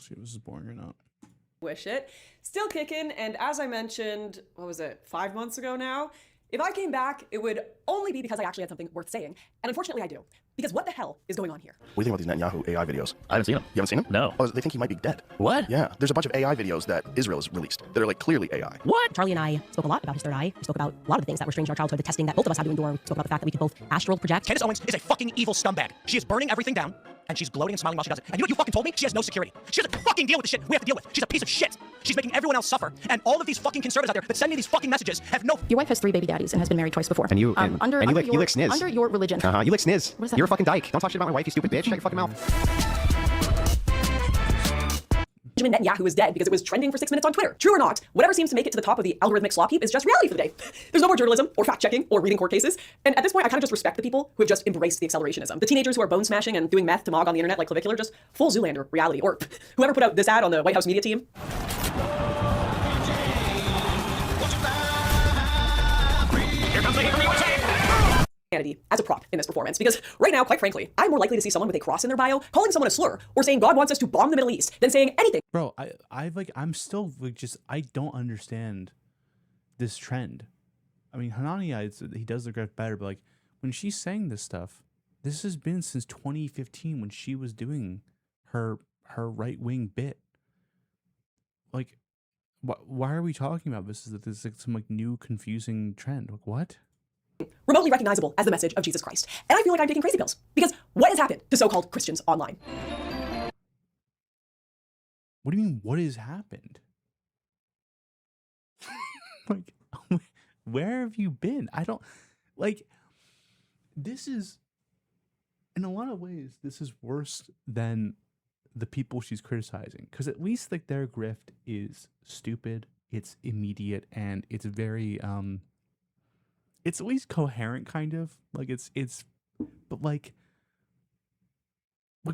see if this is boring or not. Wish it. Still kicking, and as I mentioned, what was it, 5 months ago now? If I came back, it would only be because I actually had something worth saying. And unfortunately I do. Because what the hell is going on here? What do you think about these Netanyahu AI videos? I haven't seen them. You haven't seen them? No. Oh, they think he might be dead. What? Yeah, there's a bunch of AI videos that Israel has released that are like clearly AI. What? Charlie and I spoke a lot about his third eye. We spoke about a lot of the things that were strange in our childhood, the testing that both of us had to endure. We spoke about the fact that we could both astral project. Candace Owens is a fucking evil scumbag. She is burning everything down, and she's gloating and smiling while she does it. And you know what you fucking told me? She has no security. She doesn't fucking deal with the shit we have to deal with. She's a piece of shit. She's making everyone else suffer. And all of these fucking conservatives out there that send me these fucking messages have no... Your wife has 3 baby daddies and has been married twice before. And you lick sniz. Under your religion. You lick sniz. What is that? You're a fucking dyke. Don't talk shit about my wife, you stupid bitch. Shut your fucking mouth. Benjamin Netanyahu is dead because it was trending for 6 minutes on Twitter. True or not, whatever seems to make it to the top of the algorithmic slop heap is just reality for the day. There's no more journalism or fact-checking or reading court cases. And at this point, I kind of just respect the people who have just embraced the accelerationism. The teenagers who are bone smashing and doing meth to mog on the internet like Clavicular, just full Zoolander reality. Or whoever put out this ad on the White House media team. Here comes the hit from USA! As a prop in this performance, because right now, quite frankly, I'm more likely to see someone with a cross in their bio calling someone a slur or saying God wants us to bomb the Middle East than saying anything. Bro, I'm still like I don't understand this trend. I mean, Hanania, he does the Grift better, but like when she's saying this stuff, this has been since 2015 when she was doing her right-wing bit. Like, why are we talking about this? Is that this is like some like new confusing trend? Like what? Remotely recognizable as the message of Jesus Christ. And I feel like I'm taking crazy pills because what has happened to so-called Christians online? What do you mean, what has happened? Like, where have you been? I don't, like, this is, in a lot of ways, this is worse than the people she's criticizing. Because at least, like, their grift is stupid, it's immediate, and it's very, it's at least coherent, kind of. Like, but, like,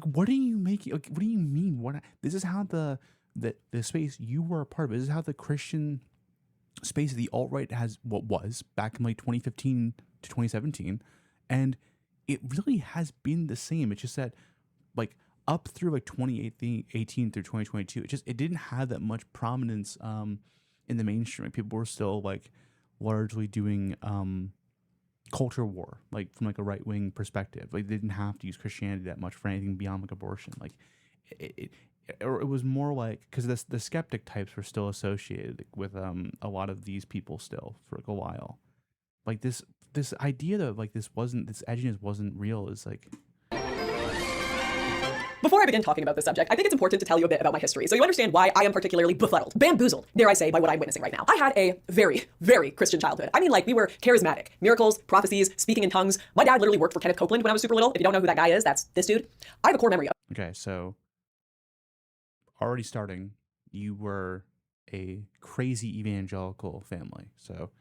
what are you making? Like, what do you mean? This is how the space you were a part of. This is how the Christian space of the alt-right was back in like 2015 to 2017, and it really has been the same. It's just that like up through like 2018 through 2022, it didn't have that much prominence in the mainstream. Like, people were still like largely doing culture war, like from like a right-wing perspective. Like, they didn't have to use Christianity that much for anything beyond like abortion. Like it was more like, because the skeptic types were still associated with a lot of these people still for like a while. Like this idea that like this edginess wasn't real is like. Before I begin talking about this subject, I think it's important to tell you a bit about my history so you understand why I am particularly befuddled, bamboozled, dare I say, by what I'm witnessing right now. I had a very, very Christian childhood. I mean, like, we were charismatic. Miracles, prophecies, speaking in tongues. My dad literally worked for Kenneth Copeland when I was super little. If you don't know who that guy is, that's this dude. I have a core memory of. Okay, so already starting, you were a crazy evangelical family. So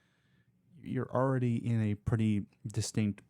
you're already in a pretty distinct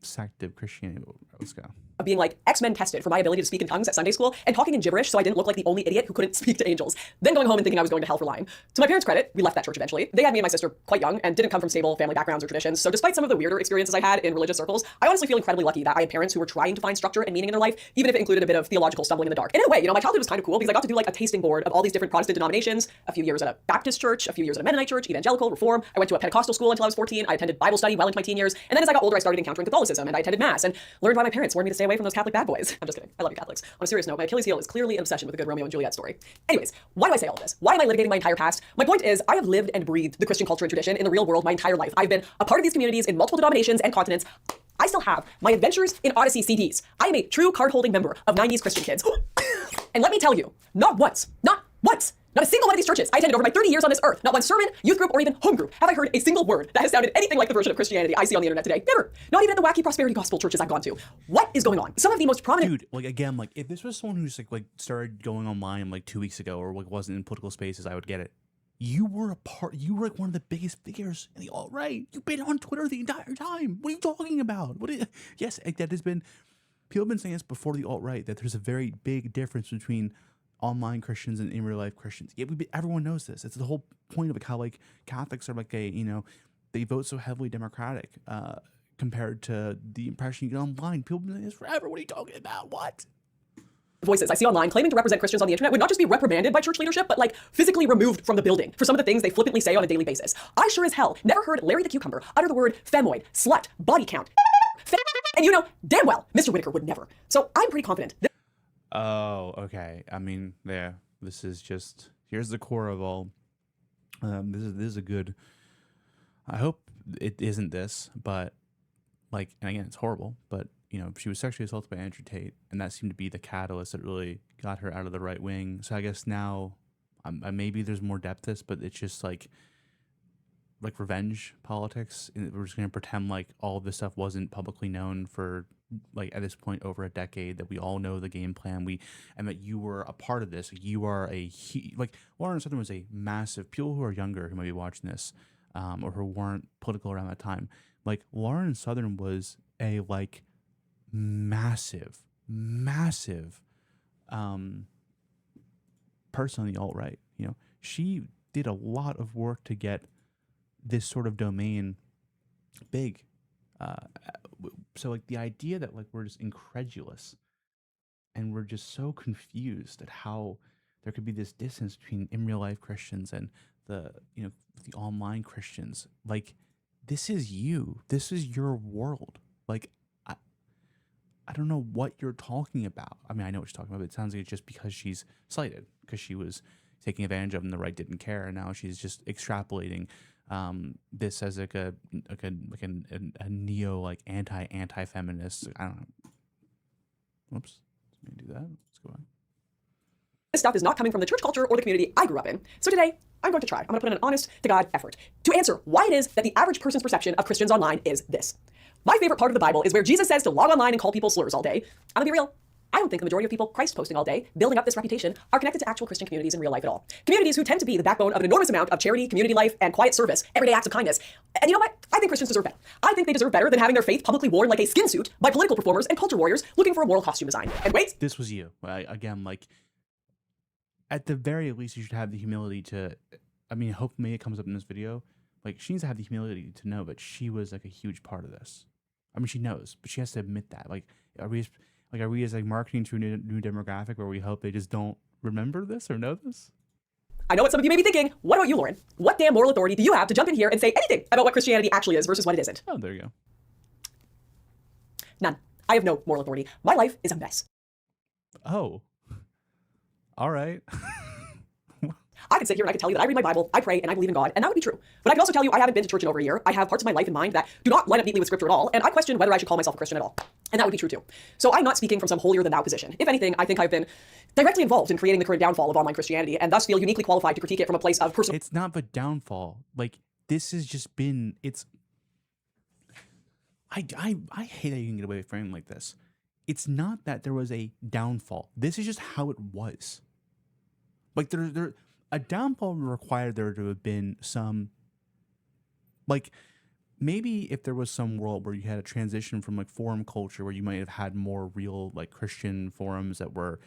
sect of Christianity. Let's go. Being like X-Men tested for my ability to speak in tongues at Sunday school and talking in gibberish so I didn't look like the only idiot who couldn't speak to angels. Then going home and thinking I was going to hell for lying. To my parents' credit, we left that church eventually. They had me and my sister quite young and didn't come from stable family backgrounds or traditions. So despite some of the weirder experiences I had in religious circles, I honestly feel incredibly lucky that I had parents who were trying to find structure and meaning in their life, even if it included a bit of theological stumbling in the dark. And in a way, my childhood was kind of cool because I got to do like a tasting board of all these different Protestant denominations, a few years at a Baptist church, a few years at a Mennonite church, evangelical, Reform. I went to a Pentecostal school until I was 14. I attended Bible study well into my teen years. And then as I got older, I started encountering Catholicism and I attended Mass and learned why my parents warned me to stay away from those Catholic bad boys. I'm just kidding. I love you Catholics. On a serious note, my Achilles heel is clearly an obsession with a good Romeo and Juliet story. Anyways, why do I say all of this? Why am I litigating my entire past? My point is, I have lived and breathed the Christian culture and tradition in the real world my entire life. I've been a part of these communities in multiple denominations and continents. I still have my Adventures in Odyssey CDs. I am a true card-holding member of 90s Christian kids. And let me tell you, not once, not a single one of these churches I attended over my 30 years on this earth, not one sermon, youth group, or even home group have I heard a single word that has sounded anything like the version of Christianity I see on the internet today. Never. Not even at the wacky prosperity gospel churches I've gone to. What is going on? Some of the most prominent— Dude, like, again, like, if this was someone who's like started going online like 2 weeks ago or like wasn't in political spaces, I would get it. You were like one of the biggest figures in the alt-right. You've been on Twitter the entire time. What are you talking about? Yes, like, that has been, people have been saying this before the alt-right, that there's a very big difference between online Christians and in real life Christians. Yeah, everyone knows this. It's the whole point of like how like Catholics are like they vote so heavily Democratic compared to the impression you get online. People have been saying this forever. What are you talking about? What? voices I see online claiming to represent Christians on the internet would not just be reprimanded by church leadership, but like physically removed from the building for some of the things they flippantly say on a daily basis. I sure as hell never heard Larry the Cucumber utter the word femoid, slut, body count, and you know damn well Mr. Whitaker would never. So I'm pretty confident. Oh, okay. I mean, yeah, this is just, here's the core of all. This is a good, I hope it isn't this, but like, and again, it's horrible, but you know, she was sexually assaulted by Andrew Tate, and that seemed to be the catalyst that really got her out of the right wing. So I guess now, maybe there's more depth to this, but it's just like revenge politics. And we're just gonna pretend like all of this stuff wasn't publicly known for like at this point over a decade. That we all know the game plan. And that you were a part of this. You are like Lauren Southern was a massive. People who are younger who might be watching this, or who weren't political around that time, like Lauren Southern was a like massive person on the alt-right. You know, she did a lot of work to get this sort of domain big. So like the idea that like we're just incredulous and we're just so confused at how there could be this distance between in real life Christians and the, you know, the online Christians. Like, this is you. This is your world. Like, I don't know what you're talking about. I mean, I know what you're talking about, but it sounds like it's just because she's slighted, because she was taking advantage of them, the right didn't care, and now she's just extrapolating this as like a neo like anti-feminist. I don't know. Whoops. Let me do that. Let's go on. This stuff is not coming from the church culture or the community I grew up in. So today, I'm going to try. I'm going to put in an honest to God effort to answer why it is that the average person's perception of Christians online is this. My favorite part of the Bible is where Jesus says to log online and call people slurs all day. I'm gonna be real. I don't think the majority of people Christ posting all day, building up this reputation, are connected to actual Christian communities in real life at all. Communities who tend to be the backbone of an enormous amount of charity, community life, and quiet service, everyday acts of kindness. And you know what? I think Christians deserve better. I think they deserve better than having their faith publicly worn like a skin suit by political performers and culture warriors looking for a moral costume design. And wait, this was you. Again, like, at the very least, you should have the humility to, I mean, hopefully it comes up in this video. Like, she needs to have the humility to know that she was like a huge part of this. I mean, she knows, but she has to admit that. Like, are we as like marketing to a new demographic where we hope they just don't remember this or know this? I know what some of you may be thinking. What about you, Lauren? What damn moral authority do you have to jump in here and say anything about what Christianity actually is versus what it isn't? Oh, there you go. None. I have no moral authority. My life is a mess. Oh. All right. I could sit here and I could tell you that I read my Bible, I pray, and I believe in God, and that would be true. But I could also tell you I haven't been to church in over a year. I have parts of my life in mind that do not line up neatly with Scripture at all, and I question whether I should call myself a Christian at all. And that would be true too. So I'm not speaking from some holier-than-thou position. If anything, I think I've been directly involved in creating the current downfall of online Christianity, and thus feel uniquely qualified to critique it from a place of personal... It's not the downfall. Like, this has just been, it's... I hate that you can get away with framing like this. It's not that there was a downfall. This is just how it was. Like, a downfall would require there to have been some, like, maybe if there was some world where you had a transition from like forum culture where you might have had more real like Christian forums that were,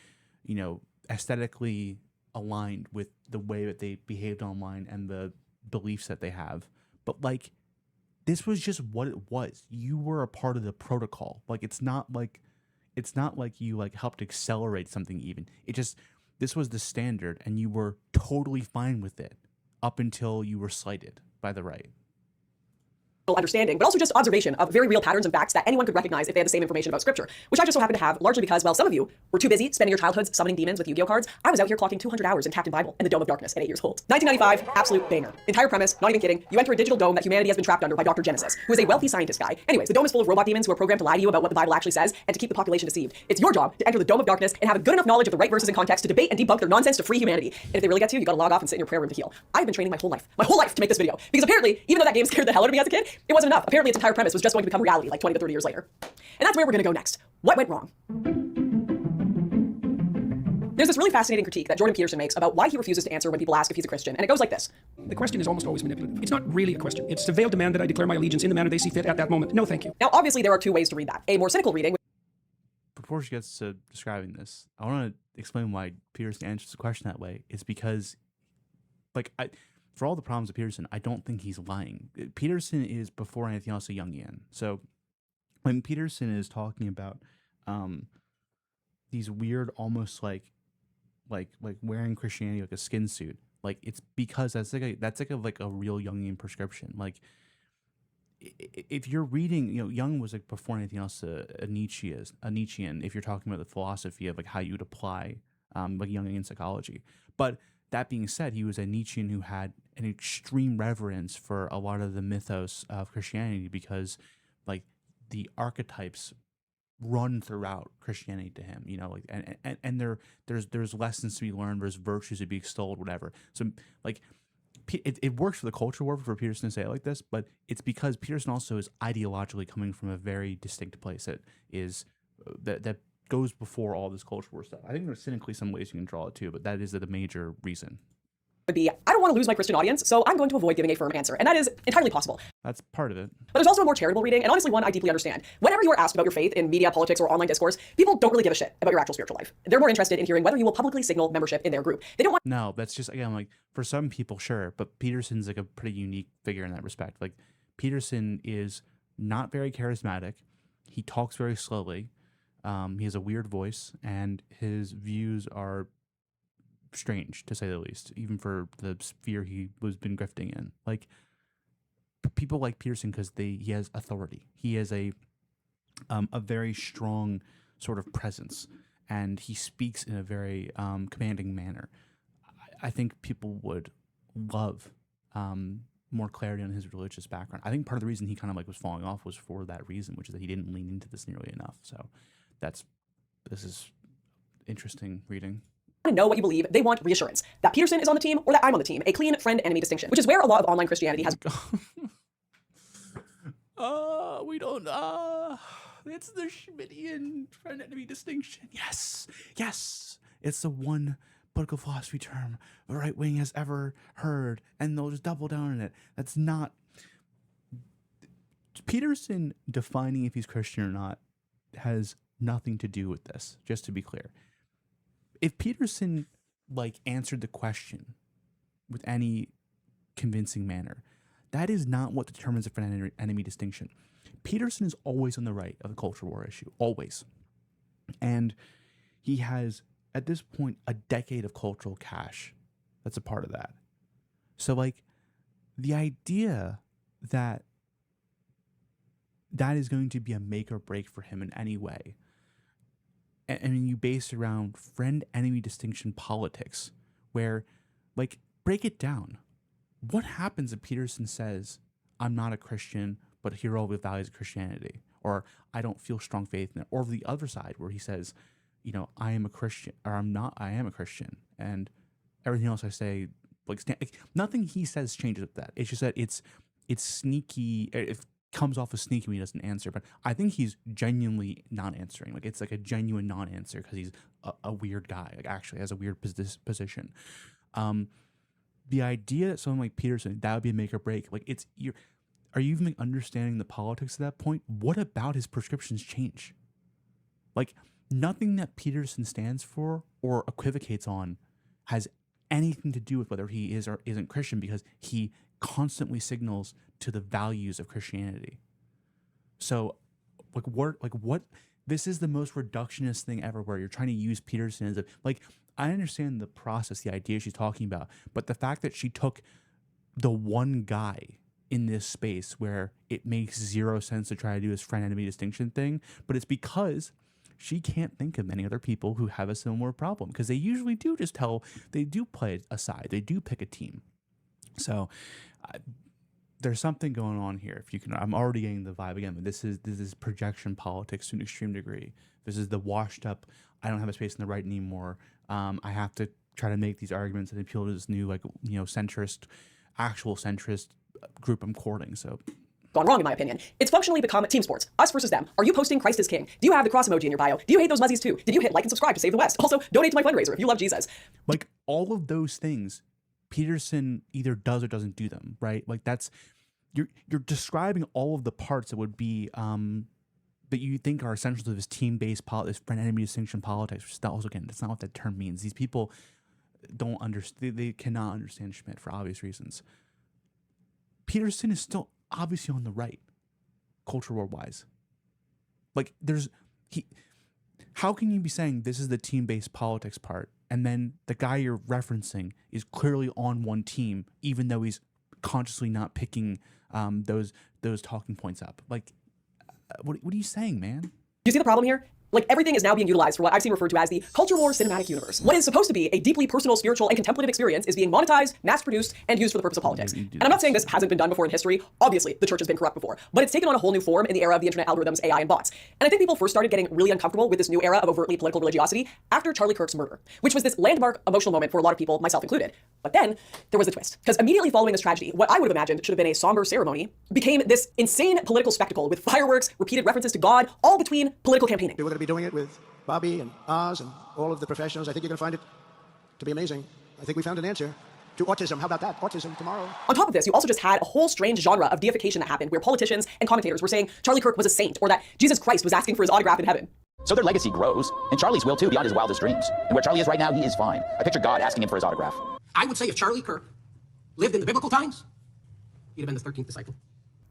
you know, aesthetically aligned with the way that they behaved online and the beliefs that they have. But like, this was just what it was. You were a part of the protocol. Like, it's not like you like helped accelerate something even. It just, this was the standard, and you were totally fine with it up until you were slighted by the right. Understanding, but also just observation of very real patterns and facts that anyone could recognize if they had the same information about Scripture, which I just so happen to have, largely because, well, some of you were too busy spending your childhoods summoning demons with Yu-Gi-Oh cards. I was out here clocking 200 hours in Captain Bible and the Dome of Darkness at 8 years old. 1995, absolute banger. Entire premise, not even kidding, you enter a digital dome that humanity has been trapped under by Dr. Genesis, who is a wealthy scientist guy. Anyways, the dome is full of robot demons who are programmed to lie to you about what the Bible actually says and to keep the population deceived. It's your job to enter the Dome of Darkness and have a good enough knowledge of the right verses and context to debate and debunk their nonsense to free humanity. And if they really get to you, you gotta log off and sit in your prayer room to heal. I've been training my whole life to make this video, because apparently, even though that game scared the hell out of me as a kid, it wasn't enough. Apparently, its entire premise was just going to become reality like 20 to 30 years later. And that's where we're going to go next. What went wrong? There's this really fascinating critique that Jordan Peterson makes about why he refuses to answer when people ask if he's a Christian, and it goes like this. The question is almost always manipulative. It's not really a question. It's a veiled demand that I declare my allegiance in the manner they see fit at that moment. No, thank you. Now, obviously, there are two ways to read that. A more cynical reading. Before she gets to describing this, I want to explain why Peterson answers the question that way. It's because, like, for all the problems of Peterson, I don't think he's lying. Peterson is, before anything else, a Jungian. So when Peterson is talking about these weird, almost like wearing Christianity like a skin suit. Like it's because that's like a real Jungian prescription. Like if you're reading, Jung was like before anything else a Nietzschean. If you're talking about the philosophy of like how you would apply like Jungian psychology, but that being said, he was a Nietzschean who had an extreme reverence for a lot of the mythos of Christianity because like the archetypes run throughout Christianity to him, like and there's lessons to be learned, there's virtues to be extolled, whatever. So like it works for the culture war for Peterson to say it like this, but it's because Peterson also is ideologically coming from a very distinct place that is that goes before all this culture war stuff. I think there's cynically some ways you can draw it too, but that is the major reason. Would be, I don't want to lose my Christian audience, so I'm going to avoid giving a firm answer, and that is entirely possible. That's part of it. But there's also a more charitable reading, and honestly one I deeply understand. Whenever you are asked about your faith in media, politics, or online discourse, people don't really give a shit about your actual spiritual life. They're more interested in hearing whether you will publicly signal membership in their group. They don't want— No, that's just, again, like, for some people, sure, but Peterson's like a pretty unique figure in that respect. Like, Peterson is not very charismatic. He talks very slowly. He has a weird voice, and his views are strange, to say the least, even for the sphere he was been grifting in. Like, people like Peterson because he has authority. He has a very strong sort of presence, and he speaks in a very commanding manner. I think people would love more clarity on his religious background. I think part of the reason he kind of like was falling off was for that reason, which is that he didn't lean into this nearly enough. So this is interesting reading. To know what you believe, they want reassurance that Peterson is on the team or that I'm on the team, a clean friend-enemy distinction, which is where a lot of online Christianity has— we don't, it's the Schmittian friend-enemy distinction. Yes, it's the one political philosophy term the right wing has ever heard, and they'll just double down on it. That's not Peterson defining if he's Christian or not has nothing to do with this, just to be clear. If Peterson like answered the question with any convincing manner, that is not what determines a friend enemy distinction. Peterson is always on the right of the culture war issue, always. And he has, at this point, a decade of cultural cash that's a part of that. So like the idea that that is going to be a make or break for him in any way, and you base it around friend-enemy distinction politics, where, like, break it down. What happens if Peterson says, I'm not a Christian, but here are all the values of Christianity, or I don't feel strong faith in it, or the other side where he says, I am a Christian, or I am a Christian, and everything else I say, like nothing he says changes with that. It's just that it's sneaky. It comes off as sneaky when he doesn't answer, but I think he's genuinely not answering. Like it's like a genuine non-answer because he's a weird guy. Like actually has a weird position. The idea that someone like Peterson, that would be a make or break. Like are you even like understanding the politics at that point? What about his prescriptions change? Like nothing that Peterson stands for or equivocates on has anything to do with whether he is or isn't Christian, because he constantly signals to the values of Christianity. So what this is the most reductionist thing ever, where you're trying to use Peterson as I understand the process, the idea she's talking about, but the fact that she took the one guy in this space where it makes zero sense to try to do this friend enemy distinction thing, but it's because she can't think of many other people who have a similar problem, because they usually do they do play a side, they do pick a team. So there's something going on here. If you can, I'm already getting the vibe again, but this is projection politics to an extreme degree. This is the washed up, I don't have a space in the right anymore. I have to try to make these arguments and appeal to this new, actual centrist group I'm courting. So gone wrong in my opinion. It's functionally become team sports. Us versus them. Are you posting Christ is King? Do you have the cross emoji in your bio? Do you hate those muzzies too? Did you hit like and subscribe to save the West? Also, donate to my fundraiser if you love Jesus. Like all of those things, Peterson either does or doesn't do them, right? Like that's you're describing all of the parts that would be that you think are essential to this team-based this friend enemy distinction politics, which is also, again, that's not what that term means. These people don't understand, they cannot understand Schmitt for obvious reasons. Peterson is still obviously on the right, culture war wise. Like how can you be saying this is the team-based politics part, and then the guy you're referencing is clearly on one team, even though he's consciously not picking those talking points up? Like, what are you saying, man? You see the problem here? Like, everything is now being utilized for what I've seen referred to as the culture war cinematic universe. What is supposed to be a deeply personal, spiritual, and contemplative experience is being monetized, mass-produced, and used for the purpose of politics. And I'm not saying this hasn't been done before in history. Obviously, the church has been corrupt before, but it's taken on a whole new form in the era of the internet algorithms, AI, and bots. And I think people first started getting really uncomfortable with this new era of overtly political religiosity after Charlie Kirk's murder, which was this landmark emotional moment for a lot of people, myself included. But then there was a twist, because immediately following this tragedy, what I would have imagined should have been a somber ceremony became this insane political spectacle with fireworks, repeated references to God, all between political campaigning. We're going to be doing it with Bobby and Oz and all of the professionals. I think you're going to find it to be amazing. I think we found an answer to autism. How about that? Autism tomorrow. On top of this, you also just had a whole strange genre of deification that happened where politicians and commentators were saying Charlie Kirk was a saint or that Jesus Christ was asking for his autograph in heaven. So their legacy grows, and Charlie's will too beyond his wildest dreams. And where Charlie is right now, he is fine. I picture God asking him for his autograph. I would say if Charlie Kirk lived in the biblical times, he'd have been the 13th disciple.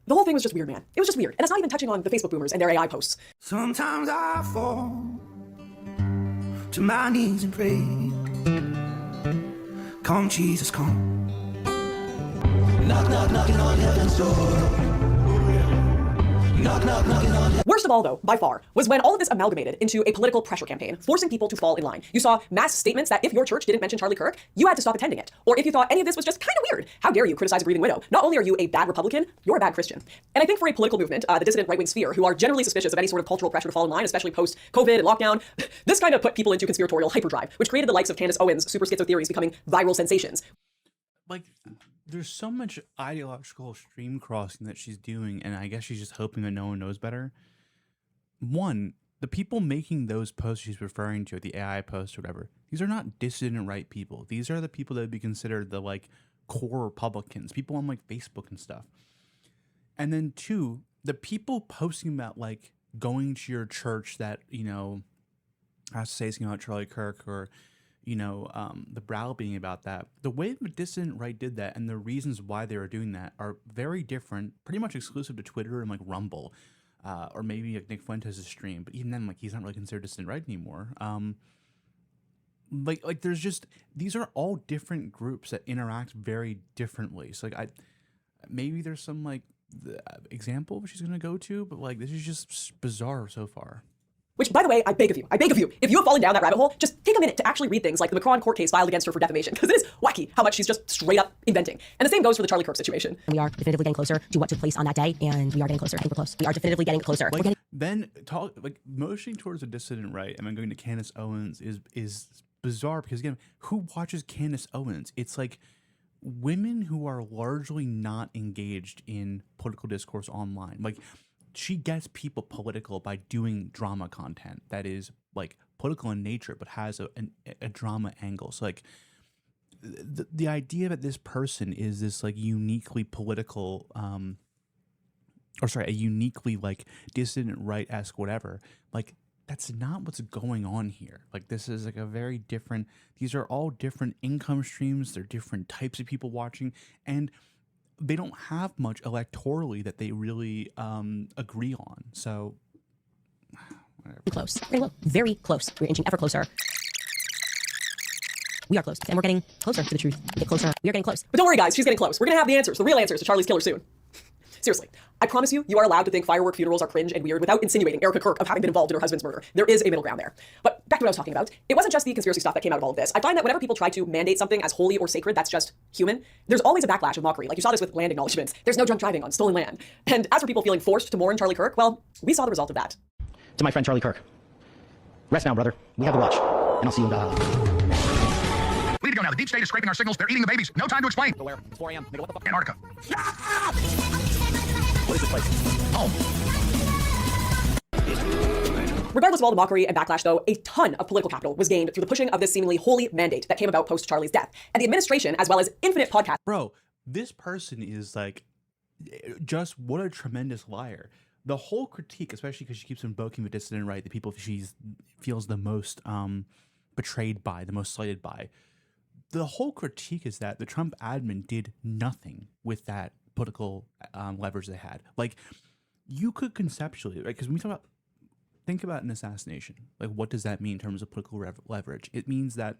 The whole thing was just weird, man. It was just weird. And it's not even touching on the Facebook boomers and their AI posts. Sometimes I fall to my knees and pray. Come, Jesus, come. Knock, knock, knocking on heaven's door. Knock, knock, knocking on heaven's door. Worst of all, though, by far, was when all of this amalgamated into a political pressure campaign, forcing people to fall in line. You saw mass statements that if your church didn't mention Charlie Kirk, you had to stop attending it. Or if you thought any of this was just kind of weird, how dare you criticize a grieving widow? Not only are you a bad Republican, you're a bad Christian. And I think for a political movement, the dissident right-wing sphere, who are generally suspicious of any sort of cultural pressure to fall in line, especially post-COVID and lockdown, this kind of put people into conspiratorial hyperdrive, which created the likes of Candace Owens' super schizo theories becoming viral sensations. Like, there's so much ideological stream crossing that she's doing, and I guess she's just hoping that no one knows better. One, the people making those posts she's referring to, the AI posts or whatever, these are not dissident right people. These are the people that would be considered the, like, core Republicans, people on, like, Facebook and stuff. And then two, the people posting about, like, going to your church that, you know, has to say something about Charlie Kirk or, you know, the browbeating about that. The way the dissident right did that and the reasons why they were doing that are very different, pretty much exclusive to Twitter and, like, Rumble. Or maybe like Nick Fuentes' stream, but even then, like, he's not really considered dissident right anymore. Like there's just, these are all different groups that interact very differently. So like maybe there's some like example she's gonna go to, but like this is just bizarre so far. Which, by the way, I beg of you, if you have fallen down that rabbit hole, just take a minute to actually read things like the Macron court case filed against her for defamation, because it is wacky how much she's just straight up inventing. And the same goes for the Charlie Kirk situation. We are definitively getting closer to what took place on that day, and we are getting closer. I think we're close. We are definitively getting closer. Like, then motioning towards the dissident right and then going to Candace Owens is bizarre because, again, who watches Candace Owens? It's like women who are largely not engaged in political discourse online. Like, she gets people political by doing drama content that is like political in nature, but has a drama angle. So like the idea that this person is this like uniquely political, a uniquely like dissident right-esque whatever, like that's not what's going on here. Like this is like a very different, these are all different income streams. They're different types of people watching, and they don't have much electorally that they really agree on. So, whatever. Close. Very close. We're inching ever closer. We are close, and we're getting closer to the truth. Get closer. We are getting close. But don't worry, guys. She's getting close. We're gonna have the answers, the real answers to Charlie's killer soon. Seriously, I promise you, you are allowed to think firework funerals are cringe and weird without insinuating Erica Kirk of having been involved in her husband's murder. There is a middle ground there. But back to what I was talking about, it wasn't just the conspiracy stuff that came out of all of this. I find that whenever people try to mandate something as holy or sacred that's just human, there's always a backlash of mockery. Like you saw this with land acknowledgements. There's no drunk driving on stolen land. And as for people feeling forced to mourn Charlie Kirk, well, we saw the result of that. To my friend Charlie Kirk, rest now, brother. We have the watch, and I'll see you in Valhalla. We need to go now. The deep state is scraping our signals. They're eating the babies. No time to explain. Where? It's 4 a.m. Nigga, what the fuck? Antarctica. What is this place? Home. Regardless of all the mockery and backlash, though, a ton of political capital was gained through the pushing of this seemingly holy mandate that came about post Charlie's death. And the administration, as well as infinite podcasts. Bro, this person is like, just what a tremendous liar. The whole critique, especially because she keeps invoking the dissident right, the people she feels the most betrayed by, the most slighted by. The whole critique is that the Trump admin did nothing with that political leverage they had. Like, you could conceptually, right? Because when we talk about think about an assassination. Like, what does that mean in terms of political leverage? It means that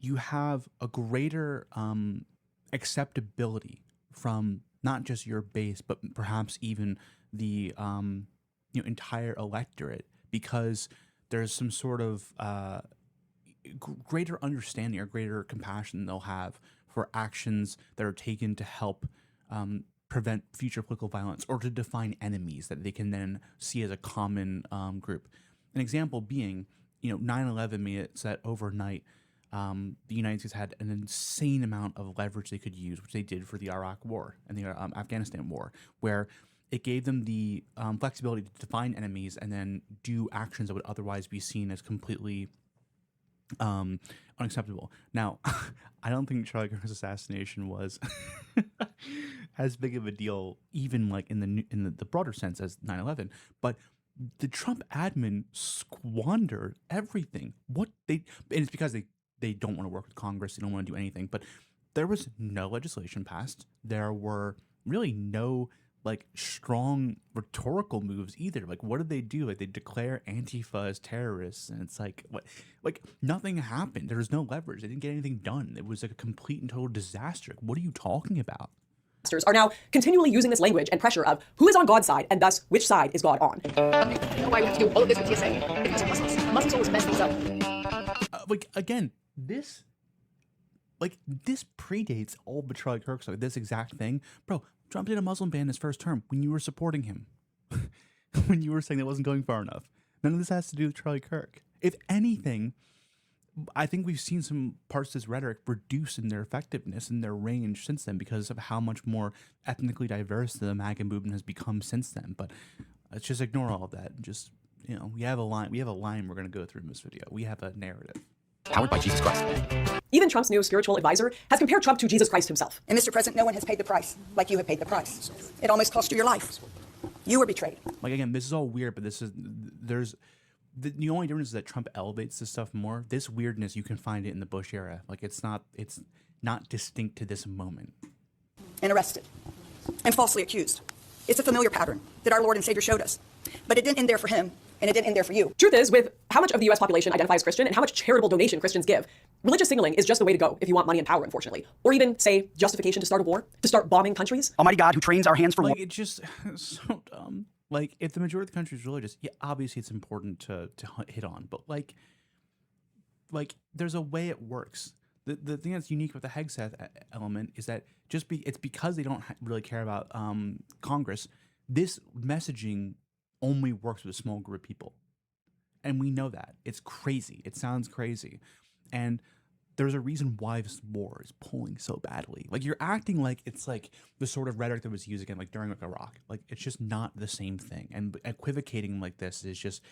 you have a greater acceptability from not just your base, but perhaps even the entire electorate, because there's some sort of greater understanding or greater compassion they'll have for actions that are taken to help prevent future political violence or to define enemies that they can then see as a common group. An example being, 9/11 made it so that overnight the United States had an insane amount of leverage they could use, which they did for the Iraq War and the Afghanistan War, where it gave them the flexibility to define enemies and then do actions that would otherwise be seen as completely unacceptable. Now, I don't think Charlie Kirk's assassination was as big of a deal, even like in the broader sense as 9/11. But the Trump admin squandered everything. And it's because they don't want to work with Congress. They don't want to do anything. But there was no legislation passed. There were really no strong rhetorical moves either. Like, what did they do? Like, they declare Antifa as terrorists, and it's like, what? Like, nothing happened. There was no leverage. They didn't get anything done. It was like a complete and total disaster. What are you talking about? Are now continually using this language and pressure of who is on God's side and thus which side is God on. You know why we have to do all of this with TSA? It's Muslims. Muslims always mess things up. Again, this predates all but Charlie Kirk's. Like, this exact thing, bro. Trump did a Muslim ban his first term when you were supporting him, when you were saying that wasn't going far enough. None of this has to do with Charlie Kirk. If anything, I think we've seen some parts of his rhetoric reduce in their effectiveness and their range since then because of how much more ethnically diverse the MAGA movement has become since then. But let's just ignore all of that. Just, we have a line we're going to go through in this video. We have a narrative. Powered by Jesus Christ. Even Trump's new spiritual advisor has compared Trump to Jesus Christ himself. And Mr. President, no one has paid the price like you have paid the price. It almost cost you your life. You were betrayed. Like, again, this is all weird, but the only difference is that Trump elevates this stuff more. This weirdness, you can find it in the Bush era. Like, it's not distinct to this moment. And arrested. And falsely accused. It's a familiar pattern that our Lord and Savior showed us. But it didn't end there for him, and it didn't end there for you. Truth is, with how much of the US population identifies as Christian and how much charitable donation Christians give, religious signaling is just the way to go if you want money and power, unfortunately. Or even, say, justification to start a war, to start bombing countries. Almighty God who trains our hands for war. It's just so dumb. Like, if the majority of the country is religious, yeah, obviously it's important to hit on. But, like there's a way it works. The thing that's unique with the Hegseth element is that it's because they don't really care about Congress, this messaging only works with a small group of people. And we know that. It's crazy. It sounds crazy. And there's a reason why this war is pulling so badly. Like, you're acting like it's like the sort of rhetoric that was used again, like during like Iraq. Like, it's just not the same thing. And equivocating like this is just...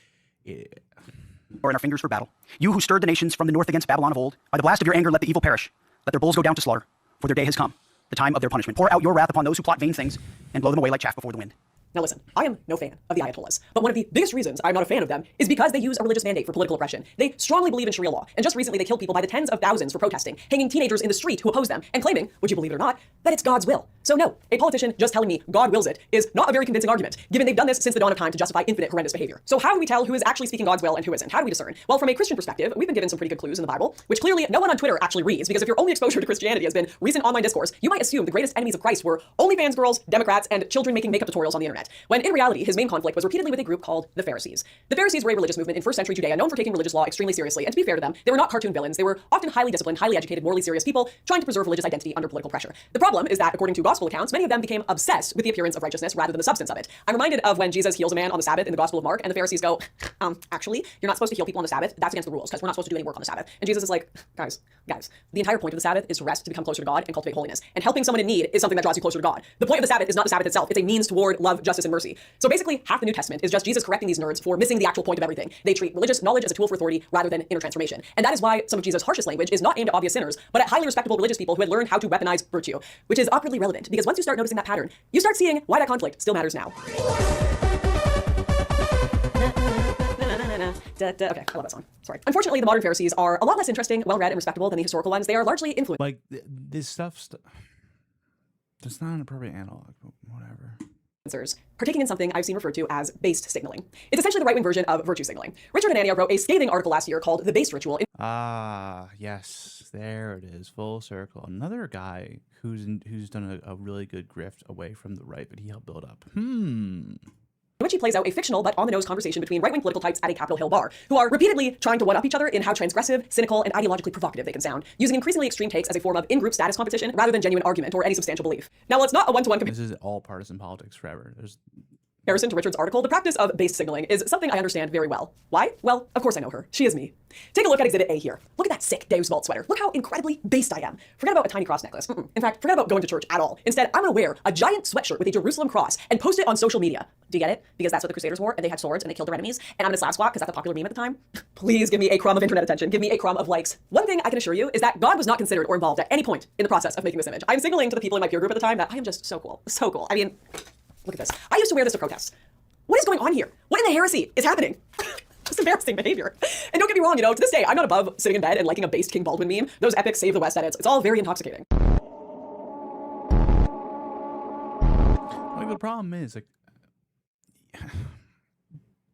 Or in our fingers for battle. You who stirred the nations from the north against Babylon of old, by the blast of your anger let the evil perish. Let their bulls go down to slaughter, for their day has come, the time of their punishment. Pour out your wrath upon those who plot vain things, and blow them away like chaff before the wind. Now listen, I am no fan of the Ayatollahs, but one of the biggest reasons I'm not a fan of them is because they use a religious mandate for political oppression. They strongly believe in Sharia law, and just recently they killed people by the tens of thousands for protesting, hanging teenagers in the street who oppose them, and claiming, would you believe it or not, that it's God's will. So no, a politician just telling me God wills it is not a very convincing argument, given they've done this since the dawn of time to justify infinite horrendous behavior. So how do we tell who is actually speaking God's will and who isn't? How do we discern? Well, from a Christian perspective, we've been given some pretty good clues in the Bible, which clearly no one on Twitter actually reads, because if your only exposure to Christianity has been recent online discourse, you might assume the greatest enemies of Christ were OnlyFans girls, Democrats, and children making makeup tutorials on the internet, when in reality his main conflict was repeatedly with a group called the Pharisees. The Pharisees were a religious movement in first century Judea known for taking religious law extremely seriously, and to be fair to them, they were not cartoon villains. They were often highly disciplined, highly educated, morally serious people trying to preserve religious identity under political pressure. The problem is that, according to gospel accounts, many of them became obsessed with the appearance of righteousness rather than the substance of it. I'm reminded of when Jesus heals a man on the Sabbath in the Gospel of Mark, and the Pharisees go, actually, you're not supposed to heal people on the Sabbath. That's against the rules, because we're not supposed to do any work on the Sabbath. And Jesus is like, guys, the entire point of the Sabbath is to rest, to become closer to God, and cultivate holiness. And helping someone in need is something that draws you closer to God. The point of the Sabbath is not the Sabbath itself. It's a means toward love, justice, and mercy. So basically, half the New Testament is just Jesus correcting these nerds for missing the actual point of everything. They treat religious knowledge as a tool for authority rather than inner transformation. And that is why some of Jesus' harshest language is not aimed at obvious sinners, but at highly respectable religious people who had learned how to weaponize virtue, which is awkwardly relevant, because once you start noticing that pattern, you start seeing why that conflict still matters now. Okay, I love that song. Sorry. Unfortunately, the modern Pharisees are a lot less interesting, well-read, and respectable than the historical ones. They are largely influenced. Like, this stuff... That's not an appropriate analog, but whatever. partaking in something I've seen referred to as based signaling. It's essentially the right-wing version of virtue signaling. Richard Anania wrote a scathing article last year called The Based Ritual. Yes, there it is, full circle. Another guy who's done a really good grift away from the right, but he helped build up. In which he plays out a fictional but on-the-nose conversation between right-wing political types at a Capitol Hill bar, who are repeatedly trying to one-up each other in how transgressive, cynical, and ideologically provocative they can sound, using increasingly extreme takes as a form of in-group status competition rather than genuine argument or any substantial belief. Now, while it's not a one-to-one This is all partisan politics forever. comparison to Richard's article, the practice of based signaling is something I understand very well. Why? Well, of course I know her. She is me. Take a look at Exhibit A here. Look at that sick Deus Vult sweater. Look how incredibly based I am. Forget about a tiny cross necklace. In fact, forget about going to church at all. Instead, I'm gonna wear a giant sweatshirt with a Jerusalem cross and post it on social media. Do you get it? Because that's what the Crusaders wore, and they had swords, and they killed their enemies, and I'm gonna slap squat because that's a popular meme at the time. Please give me a crumb of internet attention. Give me a crumb of likes. One thing I can assure you is that God was not considered or involved at any point in the process of making this image. I'm signaling to the people in my peer group at the time that I am just so cool. So cool. I mean, look at this. I used to wear this to protests. What is going on here? What in the heresy is happening? Just embarrassing behavior. And don't get me wrong, to this day, I'm not above sitting in bed and liking a based King Baldwin meme. Those epic Save the West edits. It's all very intoxicating. Like, the problem is,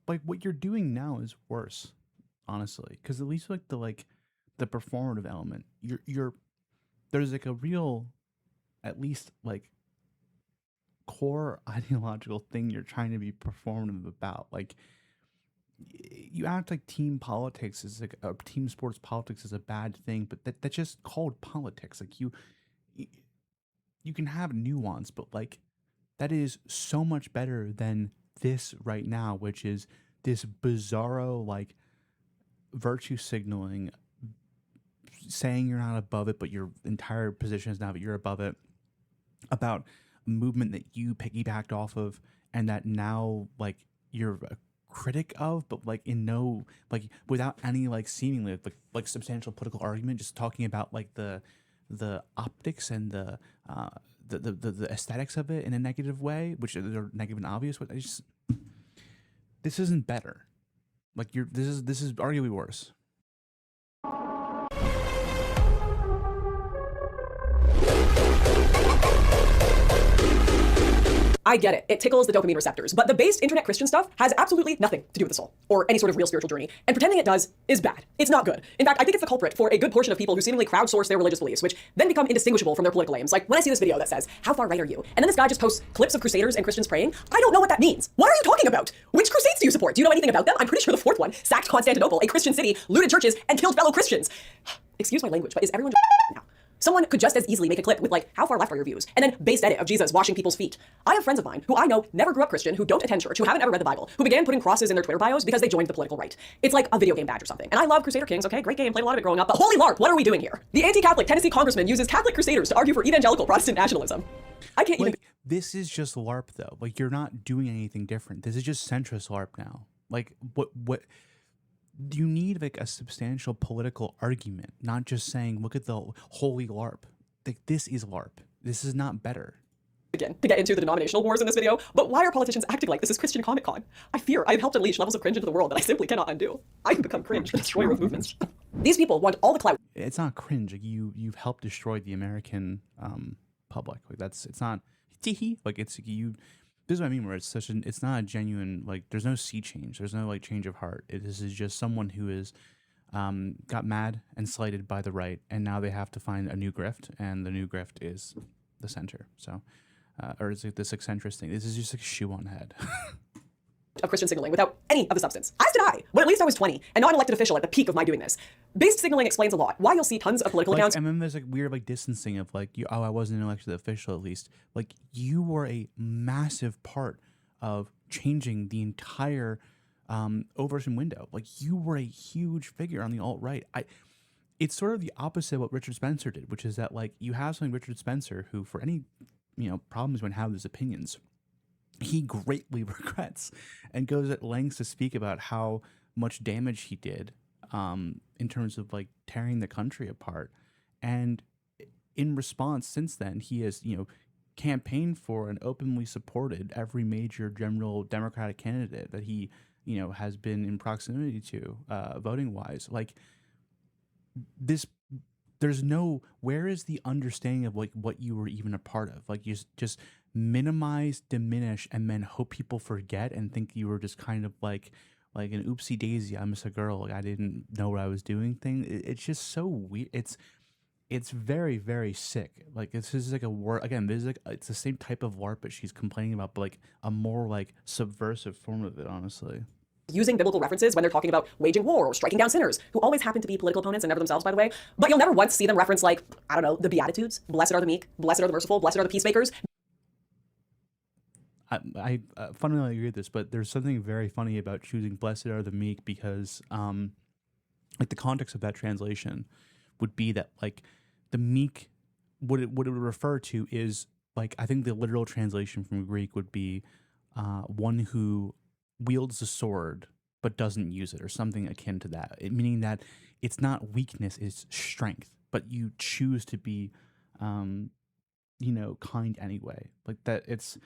like what you're doing now is worse, honestly, because at least the performative element, there's like a real, at least like, core ideological thing you're trying to be performative about. Like, you act like team politics is like team sports politics is a bad thing, but that's just called politics. Like, you can have nuance, but like, that is so much better than this right now, which is this bizarro like virtue signaling, saying you're not above it, but your entire position is now that you're above it, about movement that you piggybacked off of and that now like you're a critic of, but like in no, like without any like seemingly like substantial political argument, just talking about like the optics and the aesthetics of it in a negative way, which are negative and obvious. But this isn't better. Like, this is arguably worse. I get it. It tickles the dopamine receptors. But the based internet Christian stuff has absolutely nothing to do with the soul or any sort of real spiritual journey. And pretending it does is bad. It's not good. In fact, I think it's the culprit for a good portion of people who seemingly crowdsource their religious beliefs, which then become indistinguishable from their political aims. Like, when I see this video that says, "How far right are you?" and then this guy just posts clips of Crusaders and Christians praying, I don't know what that means. What are you talking about? Which Crusades do you support? Do you know anything about them? I'm pretty sure the fourth one sacked Constantinople, a Christian city, looted churches, and killed fellow Christians. Excuse my language, but is everyone now? Someone could just as easily make a clip with like, "How far left are your views?" and then based edit of Jesus washing people's feet. I have friends of mine who I know never grew up Christian, who don't attend church, who haven't ever read the Bible, who began putting crosses in their Twitter bios because they joined the political right. It's like a video game badge or something. And I love Crusader Kings, okay, great game, played a lot of it growing up, but holy LARP, what are we doing here? The anti-Catholic Tennessee congressman uses Catholic Crusaders to argue for evangelical Protestant nationalism. I can't even... This is just LARP though. Like, you're not doing anything different. This is just centrist LARP now. Like, what you need like a substantial political argument, not just saying, look at the holy LARP. Like, this is LARP. This is not better. Again, to get into the denominational wars in this video, but why are politicians acting like this is Christian Comic-Con? I fear I have helped unleash levels of cringe into the world that I simply cannot undo. I can become cringe, the destroyer of movements. These people want all the clout. It's not cringe. Like, you've helped destroy the American public. Like, it's not like it's you. This is what I mean. Where it's not a genuine, like, there's no sea change. There's no like change of heart. This is just someone who is got mad and slighted by the right, and now they have to find a new grift, and the new grift is the center. So, or is it this eccentric thing? This is just like ShoeOnHead. Of Christian signaling without any of the substance. As did I, when at least I was 20, and not an elected official at the peak of my doing this. Based signaling explains a lot. Why you'll see tons of political accounts. And then there's like weird like distancing of like, I wasn't an elected official at least. Like, you were a massive part of changing the entire Overton window. Like, you were a huge figure on the alt-right. It's sort of the opposite of what Richard Spencer did, which is that like, you have something Richard Spencer who, for any problems when have his opinions, he greatly regrets and goes at lengths to speak about how much damage he did in terms of like tearing the country apart. And in response, since then, he has campaigned for and openly supported every major general Democratic candidate that he has been in proximity to voting wise. Like, this there's no, where is the understanding of like what you were even a part of? Like you just minimize, diminish, and then hope people forget and think you were just kind of like an oopsie daisy, I'm just a girl, like I didn't know what I was doing thing. It's just so weird. It's very, very sick. Like this is like a warp. Again, this is like it's the same type of warp that she's complaining about, but like a more like subversive form of it, honestly. Using biblical references when they're talking about waging war or striking down sinners, who always happen to be political opponents and never themselves, by the way. But you'll never once see them reference like, I don't know, the Beatitudes. Blessed are the meek, blessed are the merciful, blessed are the peacemakers. I fundamentally agree with this, but there's something very funny about choosing blessed are the meek because like the context of that translation would be that like the meek, what it would refer to is like, I think the literal translation from Greek would be one who wields a sword but doesn't use it, or something akin to that. Meaning that it's not weakness, it's strength, but you choose to be, kind anyway. Like that, it's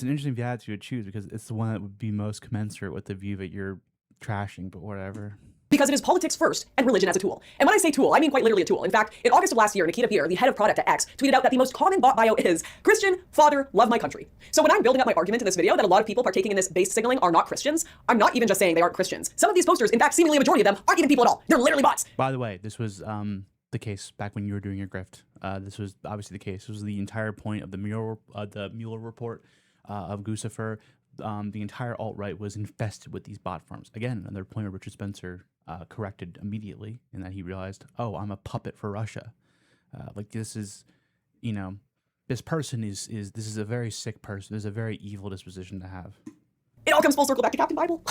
an interesting beatitude to choose because it's the one that would be most commensurate with the view that you're trashing, but whatever. Because it is politics first and religion as a tool. And when I say tool, I mean quite literally a tool. In fact, in August of last year, Nikita Beer, the head of product at X, tweeted out that the most common bot bio is Christian, father, love my country. So when I'm building up my argument in this video that a lot of people partaking in this base signaling are not Christians, I'm not even just saying they aren't Christians. Some of these posters, in fact, seemingly a majority of them, aren't even people at all. They're literally bots. By the way, this was the case back when you were doing your grift. This was obviously the case. This was the entire point of the Mueller report of Guccifer. The entire alt-right was infested with these bot farms. Again, another point of Richard Spencer corrected immediately in that he realized, oh, I'm a puppet for Russia. Like this is, this person this is a very sick person. This is a very evil disposition to have. It all comes full circle back to Captain Bible.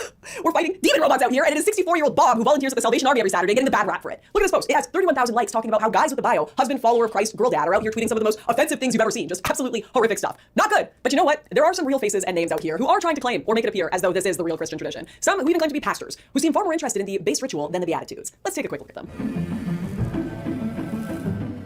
We're fighting demon robots out here, and it is 64-year-old Bob who volunteers at the Salvation Army every Saturday getting the bad rap for it. Look at this post. It has 31,000 likes talking about how guys with the bio, husband, follower of Christ, girl dad, are out here tweeting some of the most offensive things you've ever seen. Just absolutely horrific stuff. Not good. But you know what? There are some real faces and names out here who are trying to claim or make it appear as though this is the real Christian tradition. Some who even claim to be pastors, who seem far more interested in the base ritual than the Beatitudes. Let's take a quick look at them.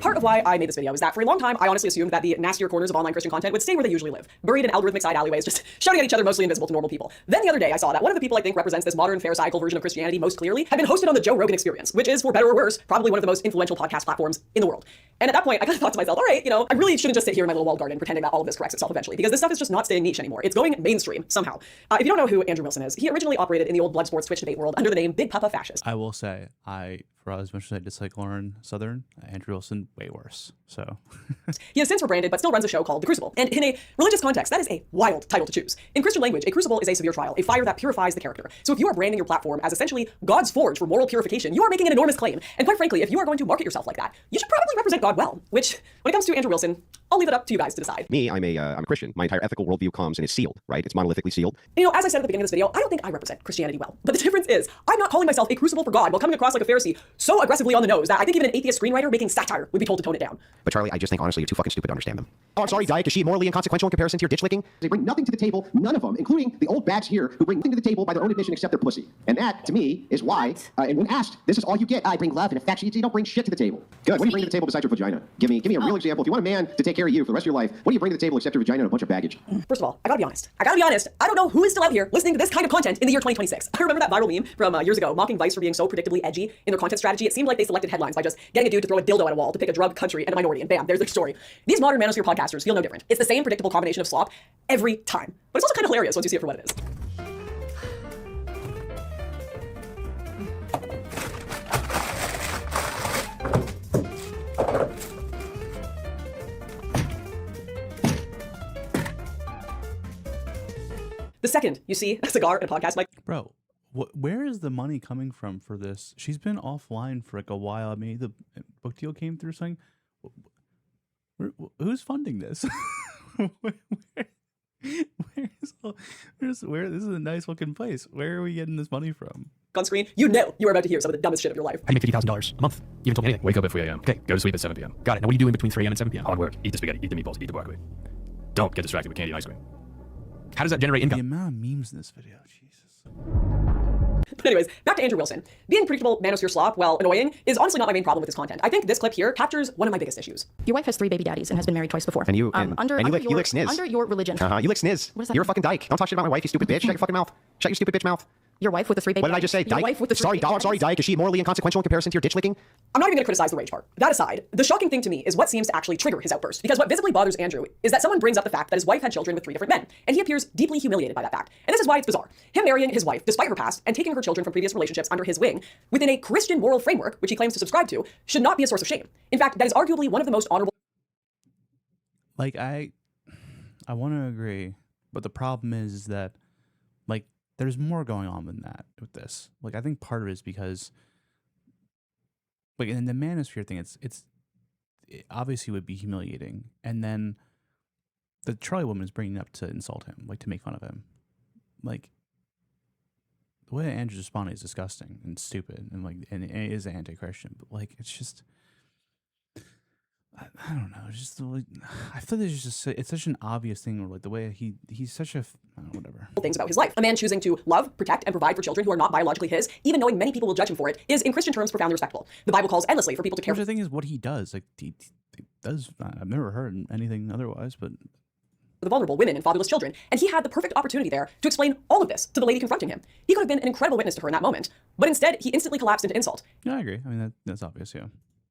Part of why I made this video is that for a long time, I honestly assumed that the nastier corners of online Christian content would stay where they usually live, buried in algorithmic side alleyways, just shouting at each other, mostly invisible to normal people. Then the other day, I saw that one of the people I think represents this modern pharisaical version of Christianity most clearly had been hosted on the Joe Rogan Experience, which is, for better or worse, probably one of the most influential podcast platforms in the world. And at that point, I kind of thought to myself, all right, I really shouldn't just sit here in my little walled garden pretending that all of this corrects itself eventually, because this stuff is just not staying niche anymore. It's going mainstream somehow. If you don't know who Andrew Wilson is, he originally operated in the old blood sports Twitch debate world under the name Big Papa Fascist. I will say, for as much as I dislike Lauren Southern, Andrew Wilson, way worse. So he has since rebranded, but still runs a show called The Crucible. And in a religious context, that is a wild title to choose. In Christian language, a crucible is a severe trial, a fire that purifies the character. So if you are branding your platform as essentially God's forge for moral purification, you are making an enormous claim. And quite frankly, if you are going to market yourself like that, you should probably represent God well, which, when it comes to Andrew Wilson, I'll leave it up to you guys to decide. Me, I'm a Christian. My entire ethical worldview comes and is sealed, right? It's monolithically sealed. As I said at the beginning of this video, I don't think I represent Christianity well. But the difference is, I'm not calling myself a crucible for God while coming across like a Pharisee so aggressively on the nose that I think even an atheist screenwriter making satire would be told to tone it down. But Charlie, I just think honestly you're too fucking stupid to understand them. Oh, I'm sorry, Dyke. Is she morally inconsequential in comparison to your ditch licking? They bring nothing to the table, none of them, including the old bags here, who bring nothing to the table by their own admission except their pussy. And that, to me, is why, and when asked, this is all you get. I bring love and affection. You don't bring shit to the table. Good. What do you bring to the table besides your vagina? Give me a real example. If you want a man to take care of you for the rest of your life, what do you bring to the table except your vagina and a bunch of baggage? First of all, I gotta be honest. I don't know who is still out here listening to this kind of content in the year 2026. I remember that viral meme from years ago, mocking Vice for being so predictably edgy in their content strategy. It seemed like they selected headlines by just getting a dude to throw a dildo at a wall to pick a drug, country, and a minority, and bam, there's their story. These modern manosphere podcasters feel no different. It's the same predictable combination of slop every time. But it's also kind of hilarious once you see it for what it is. The second you see a cigar and a podcast mic. Bro, where is the money coming from for this? She's been offline for like a while. I mean, the book deal came through something. Who's funding this? This is a nice looking place. Where are we getting this money from? On screen, you know you are about to hear some of the dumbest shit of your life. I make $50,000 a month. You haven't told me anything. Wake up at 3 a.m. Okay. Go to sleep at 7 p.m. Got it. Now what are you doing between 3 a.m. and 7 p.m.? Hard work. Eat the spaghetti. Eat the meatballs. Eat the broccoli. Don't get distracted with candy and ice cream. How does that generate income? The amount of memes in this video, Jesus. But anyways, back to Andrew Wilson. Being predictable manosphere slop, while annoying, is honestly not my main problem with his content. I think this clip here captures one of my biggest issues. Your wife has 3 baby daddies and has been married twice before. And you you lick sniz. Under your religion. You lick sniz. What does that You're a mean? fucking dyke. Don't talk shit about my wife, you stupid bitch. Shut your fucking mouth. Shut your stupid bitch mouth. Your wife with the 3 baby. What did I just say? Your Dyke? wife with the Sorry, Dyke. Is she morally inconsequential in comparison to your ditch licking? I'm not even going to criticize the rage part. That aside, the shocking thing to me is what seems to actually trigger his outburst. Because what visibly bothers Andrew is that someone brings up the fact that his wife had children with 3 different men, and he appears deeply humiliated by that fact. And this is why it's bizarre. Him marrying his wife, despite her past, and taking her children from previous relationships under his wing, within a Christian moral framework, which he claims to subscribe to, should not be a source of shame. In fact, that is arguably one of the most honorable... Like, I want to agree, but the problem is that, like, there's more going on than that with this. Like, I think part of it is because, like, in the manosphere thing, it obviously would be humiliating. And then the Charlie woman is bringing it up to insult him, like, to make fun of him. Like, the way that Andrew's responding is disgusting and stupid, and, like, and it is anti-Christian, but, like, it's just... I don't know. It's just like, I feel like it's such an obvious thing. Or like the way he's such a whatever. Things about his life. A man choosing to love, protect, and provide for children who are not biologically his, even knowing many people will judge him for it, is in Christian terms profoundly respectable. The Bible calls endlessly for people to care. The thing is, what he does, like he does. I've never heard anything otherwise, but. The vulnerable women and fatherless children, and he had the perfect opportunity there to explain all of this to the lady confronting him. He could have been an incredible witness to her in that moment, but instead he instantly collapsed into insult. Yeah, I agree. I mean that's obvious, yeah.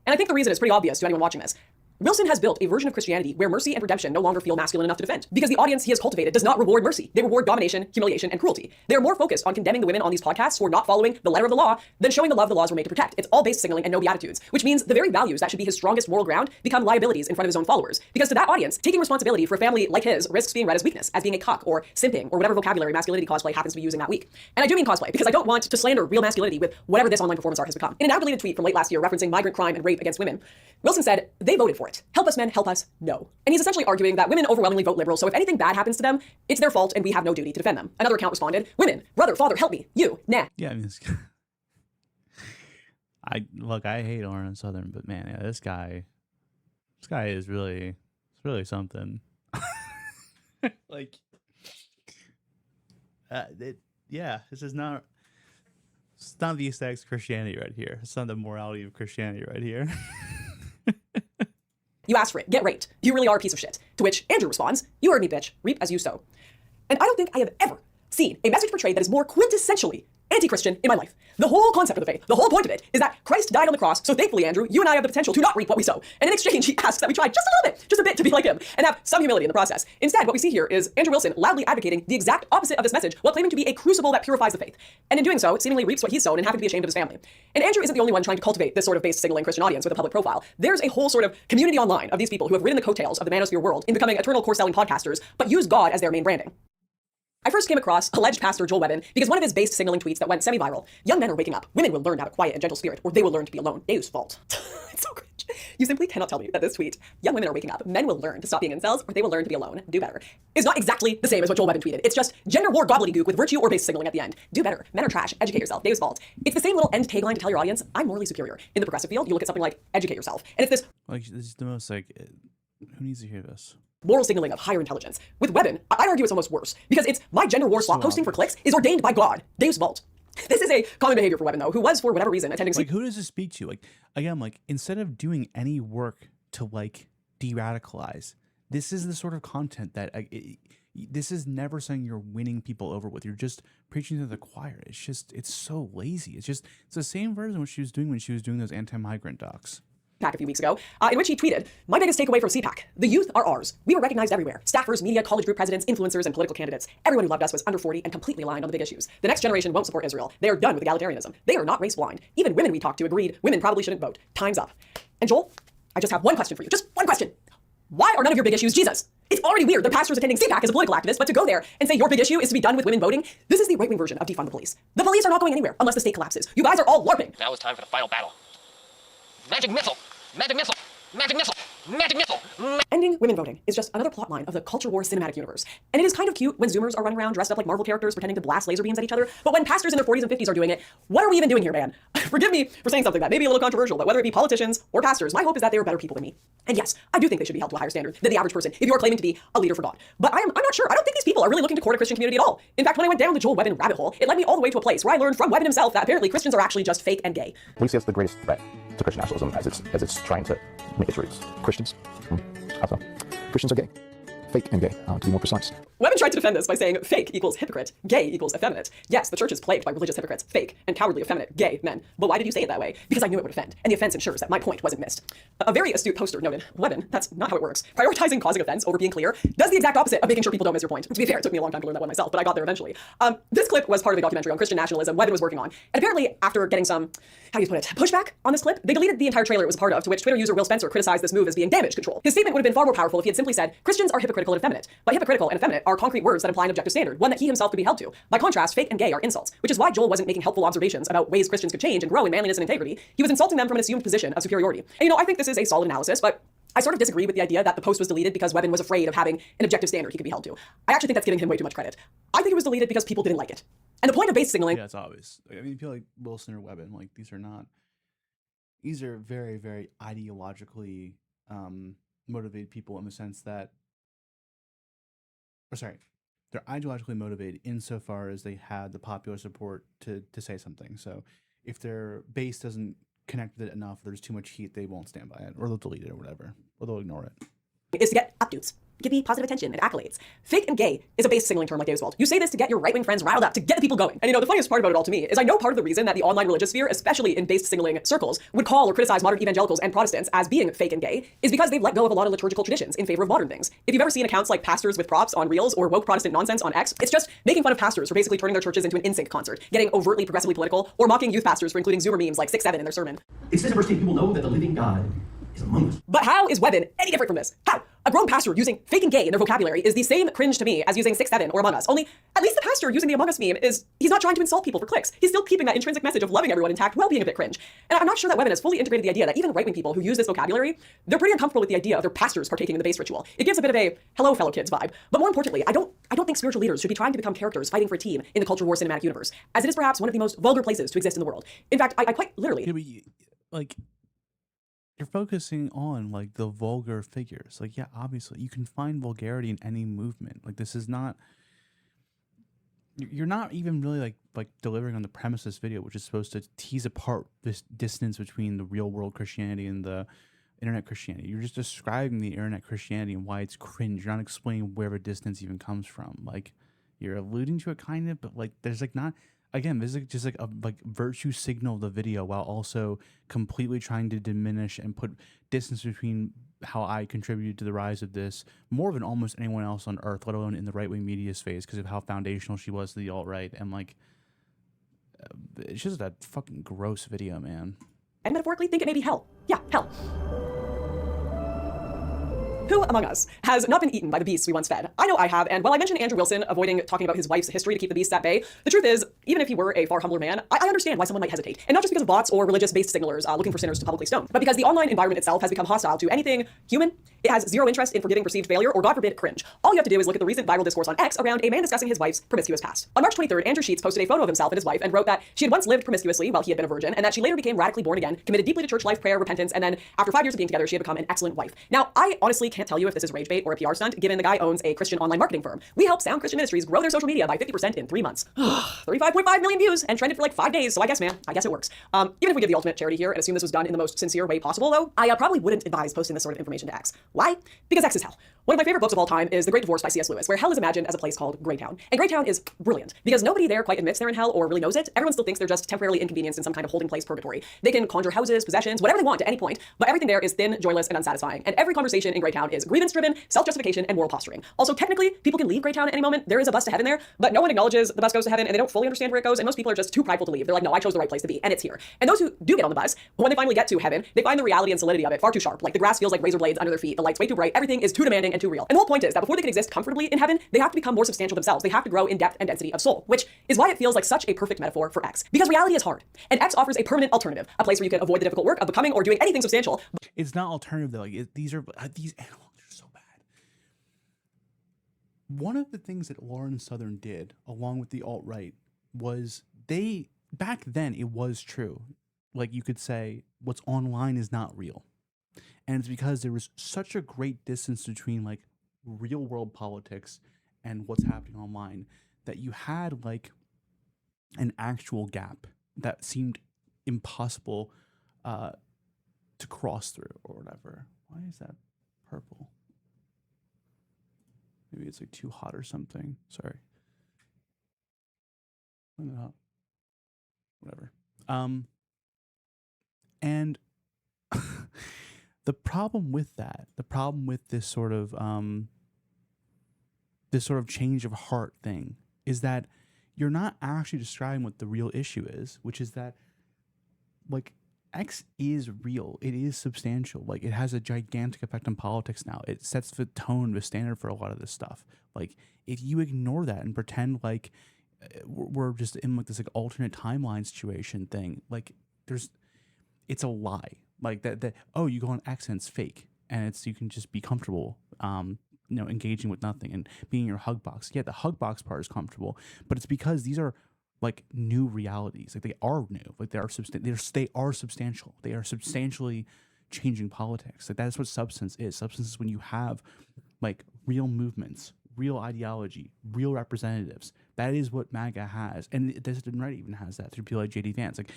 And I think the reason is pretty obvious to anyone watching this. Wilson has built a version of Christianity where mercy and redemption no longer feel masculine enough to defend, because the audience he has cultivated does not reward mercy. They reward domination, humiliation, and cruelty. They are more focused on condemning the women on these podcasts who are not following the letter of the law than showing the love the laws were made to protect. It's all base signaling and no beatitudes, which means the very values that should be his strongest moral ground become liabilities in front of his own followers. Because to that audience, taking responsibility for a family like his risks being read as weakness, as being a cuck or simping or whatever vocabulary masculinity cosplay happens to be using that week. And I do mean cosplay, because I don't want to slander real masculinity with whatever this online performance art has become. In an out-deleted tweet from late last year referencing migrant crime and rape against women, Wilson said, "They voted for it. Help us men, help us, no." And he's essentially arguing that women overwhelmingly vote liberal, so if anything bad happens to them, it's their fault and we have no duty to defend them. Another account responded, "Women, brother, father, help me. You, nah." Yeah, I mean, I hate Orange Southern, but man, yeah, this guy is really something. Like, this is not. It's not the aesthetics of Christianity right here. It's not the morality of Christianity right here. You asked for it. Get raped. You really are a piece of shit. To which Andrew responds, "You heard me, bitch. Reap as you sow." And I don't think I have ever seen a message portrayed that is more quintessentially anti-Christian in my life. The whole concept of the faith, the whole point of it, is that Christ died on the cross, so thankfully, Andrew, you and I have the potential to not reap what we sow. And in exchange, he asks that we try just a bit to be like him, and have some humility in the process. Instead, what we see here is Andrew Wilson loudly advocating the exact opposite of this message, while claiming to be a crucible that purifies the faith. And in doing so, seemingly reaps what he's sown and having to be ashamed of his family. And Andrew isn't the only one trying to cultivate this sort of base signaling Christian audience with a public profile. There's a whole sort of community online of these people who have ridden the coattails of the manosphere world in becoming eternal core-selling podcasters, but use God as their main branding. I first came across alleged pastor Joel Webben because one of his base signaling tweets that went semi-viral, "Young men are waking up. Women will learn to have a quiet and gentle spirit, or they will learn to be alone. Deus fault." It's so cringe. You simply cannot tell me that this tweet, "Young women are waking up. Men will learn to stop being incels, or they will learn to be alone. Do better," is not exactly the same as what Joel Webben tweeted. It's just gender war gobbledygook with virtue or base signaling at the end. Do better. Men are trash. Educate yourself. Deus fault. It's the same little end tagline to tell your audience, I'm morally superior. In the progressive field, you look at something like educate yourself. And it's this like, this is the most like, who needs to hear this? Moral signaling of higher intelligence. With Webben, I'd argue it's almost worse, because it's my gender war slop posting for clicks is ordained by God. Deus vault. This is a common behavior for Webben, though, who was, for whatever reason, attending... Like, who does this speak to? Like, again, like, instead of doing any work to, like, de-radicalize, this is the sort of content that... this is never something you're winning people over with. You're just preaching to the choir. It's just... It's so lazy. It's the same version of what she was doing when she was doing those anti-migrant docs. A few weeks ago, in which he tweeted, "My biggest takeaway from CPAC, the youth are ours. We were recognized everywhere. Staffers, media, college group presidents, influencers, and political candidates. Everyone who loved us was under 40 and completely aligned on the big issues. The next generation won't support Israel. They are done with egalitarianism. They are not race blind. Even women we talked to agreed women probably shouldn't vote. Time's up." And Joel, I just have one question for you. Just one question. Why are none of your big issues Jesus? It's already weird that pastors attending CPAC as a political activist, but to go there and say your big issue is to be done with women voting, this is the right-wing version of defund the police. The police are not going anywhere unless the state collapses. You guys are all LARPing. Now it's time for the final battle. Magic missile! Magic missile! Magic missile! Magic missile! Ending women voting is just another plotline of the culture war cinematic universe. And it is kind of cute when Zoomers are running around dressed up like Marvel characters pretending to blast laser beams at each other, but when pastors in their 40s and 50s are doing it, what are we even doing here, man? Forgive me for saying something that may be a little controversial, but whether it be politicians or pastors, my hope is that they are better people than me. And yes, I do think they should be held to a higher standard than the average person if you are claiming to be a leader for God. But I'm not sure. I don't think these people are really looking to court a Christian community at all. In fact, when I went down the Joel Webben rabbit hole, it led me all the way to a place where I learned from Webben himself that apparently Christians are actually just fake and gay. We see that's the greatest threat to Christian nationalism as it's trying to make its roots. Christians? How so? Christians are gay. fake and gay, to be more precise. Webben tried to defend this by saying fake equals hypocrite, gay equals effeminate. Yes, the church is plagued by religious hypocrites, fake, and cowardly effeminate, gay men. But why did you say it that way? Because I knew it would offend, and the offense ensures that my point wasn't missed. A very astute poster noted, Webben, that's not how it works. Prioritizing causing offense over being clear does the exact opposite of making sure people don't miss your point. To be fair, it took me a long time to learn that one myself, but I got there eventually. This clip was part of a documentary on Christian nationalism Webben was working on. And apparently, after getting some, how do you put it, pushback on this clip, they deleted the entire trailer it was a part of, to which Twitter user Will Spencer criticized this move as being damage control. His statement would have been far more powerful if he had simply said, Christians are hypocritical and effeminate. But hypocritical and effeminate are concrete words that imply an objective standard, one that he himself could be held to. By contrast, fake and gay are insults, which is why Joel wasn't making helpful observations about ways Christians could change and grow in manliness and integrity. He was insulting them from an assumed position of superiority. And I think this is a solid analysis, but I sort of disagree with the idea that the post was deleted because Webben was afraid of having an objective standard he could be held to. I actually think that's giving him way too much credit. I think it was deleted because people didn't like it. And the point of base signaling— Yeah, it's obvious. I mean, people like Wilson or Webben, like, these are very, very ideologically motivated people in the sense that, they're ideologically motivated insofar as they had the popular support to say something. So if their base doesn't connect with it enough, there's too much heat, they won't stand by it, or they'll delete it or whatever, or they'll ignore it. Is to get updos. Give me positive attention and accolades. Fake and gay is a base signaling term like Daviswald. You say this to get your right-wing friends riled up, to get the people going. And the funniest part about it all to me is I know part of the reason that the online religious sphere, especially in base signaling circles, would call or criticize modern evangelicals and Protestants as being fake and gay is because they've let go of a lot of liturgical traditions in favor of modern things. If you've ever seen accounts like pastors with props on Reels or woke Protestant nonsense on X, it's just making fun of pastors for basically turning their churches into an NSYNC concert, getting overtly progressively political, or mocking youth pastors for including Zoomer memes like 6-7 in their sermon. It says in verse 10, you will know that the living God is among us. But how is Webben any different from this? How? A grown pastor using fake and gay in their vocabulary is the same cringe to me as using 6-7 or Among Us. Only, at least the pastor using the Among Us meme he's not trying to insult people for clicks. He's still keeping that intrinsic message of loving everyone intact while being a bit cringe. And I'm not sure that Webben has fully integrated the idea that even right-wing people who use this vocabulary, they're pretty uncomfortable with the idea of their pastors partaking in the base ritual. It gives a bit of a hello fellow kids vibe. But more importantly, I don't think spiritual leaders should be trying to become characters fighting for a team in the culture war cinematic universe, as it is perhaps one of the most vulgar places to exist in the world. In fact, I quite literally— You're focusing on like the vulgar figures. Like, yeah, obviously you can find vulgarity in any movement. Like, this is not, you're not even really like delivering on the premise of this video, which is supposed to tease apart this distance between the real world Christianity and the internet Christianity. You're just describing the internet Christianity and why it's cringe. You're not explaining where the distance even comes from. Like, you're alluding to it kind of, but like there's like not— Again, this is just like a virtue signal of the video while also completely trying to diminish and put distance between how I contributed to the rise of this more than almost anyone else on earth, let alone in the right-wing media space, because of how foundational she was to the alt-right. And like, it's just a fucking gross video, man. And metaphorically think it may be hell. Yeah, hell. Who among us has not been eaten by the beasts we once fed? I know I have, and while I mentioned Andrew Wilson avoiding talking about his wife's history to keep the beasts at bay, the truth is, even if he were a far humbler man, I understand why someone might hesitate. And not just because of bots or religious-based signalers looking for sinners to publicly stone, but because the online environment itself has become hostile to anything human. It has zero interest in forgiving perceived failure or, God forbid, cringe. All you have to do is look at the recent viral discourse on X around a man discussing his wife's promiscuous past. On March 23rd, Andrew Sheets posted a photo of himself and his wife and wrote that she had once lived promiscuously while he had been a virgin, and that she later became radically born again, committed deeply to church life, prayer, repentance, and then after 5 years of being together, she had become an excellent wife. Now, I honestly can't tell you if this is rage bait or a PR stunt, given the guy owns a Christian online marketing firm. We help Sound Christian Ministries grow their social media by 50% in 3 months. 35.5 million views and trended for like 5 days, so I guess it works. Even if we give the ultimate charity here and assume this was done in the most sincere way possible, though, I probably wouldn't advise posting this sort of information to X. Why? Because X is hell. One of my favorite books of all time is The Great Divorce by C.S. Lewis, where hell is imagined as a place called Greytown. And Greytown is brilliant, because nobody there quite admits they're in hell or really knows it. Everyone still thinks they're just temporarily inconvenienced in some kind of holding place purgatory. They can conjure houses, possessions, whatever they want at any point, but everything there is thin, joyless, and unsatisfying. And every conversation in Greytown is grievance-driven, self-justification, and moral posturing. Also, technically, people can leave Greytown at any moment. There is a bus to heaven there, but no one acknowledges the bus goes to heaven, and they don't fully understand where it goes, and most people are just too prideful to leave. They're like, no, I chose the right place to be, and it's here. And those who do get on the bus, when they finally get to heaven, they find the reality and solidity of it far too sharp. Like, the grass feels like razor blades under their feet, the light's way too bright, everything is too demanding and too real. And the whole point is that before they can exist comfortably in heaven, they have to become more substantial themselves. They have to grow in depth and density of soul, which is why it feels like such a perfect metaphor for X. Because reality is hard, and X offers a permanent alternative, a place where you can avoid the difficult work of becoming or doing anything substantial. It's not alternative though. Like, these analogs are so bad. One of the things that Lauren Southern did, along with the alt-right, was back then it was true. Like, you could say what's online is not real. And it's because there was such a great distance between like real world politics and what's happening online that you had like an actual gap that seemed impossible to cross through or whatever. Why is that purple? Maybe it's like too hot or something. Sorry. Whatever. And the problem with that, the problem with this sort of change of heart thing is that you're not actually describing what the real issue is, which is that like X is real. It is substantial. Like it has a gigantic effect on politics now. It sets the tone, the standard for a lot of this stuff. Like if you ignore that and pretend like we're just in like this like alternate timeline situation thing, like it's a lie. Like that oh, you go on X and it's fake and you can just be comfortable engaging with nothing and being in your hug box. Yeah, the hug box part is comfortable, but it's because these are like new realities. Like they are new. Like they are substantial. They are substantially changing politics. Like that's what substance is. Substance is when you have like real movements, real ideology, real representatives. That is what MAGA has, and this right even has that through people like JD Vance. Like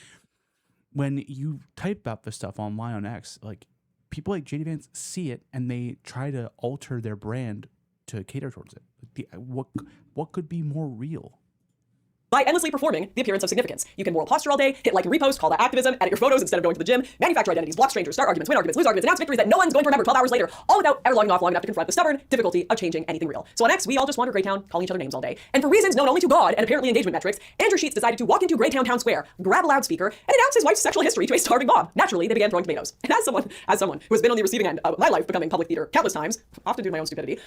when you type about this stuff online on X, like people like JD Vance see it and they try to alter their brand to cater towards it. What could be more real? By endlessly performing the appearance of significance. You can moral posture all day, hit like and repost, call that activism, edit your photos instead of going to the gym, manufacture identities, block strangers, start arguments, win arguments, lose arguments, announce victories that no one's going to remember 12 hours later, all without ever logging off long enough to confront the stubborn difficulty of changing anything real. So on X, we all just wander Greytown, calling each other names all day. And for reasons known only to God and apparently engagement metrics, Andrew Sheets decided to walk into Greytown Town Square, grab a loudspeaker, and announce his wife's sexual history to a starving mob. Naturally, they began throwing tomatoes. And as someone who has been on the receiving end of my life becoming public theater countless times, often due to my own stupidity,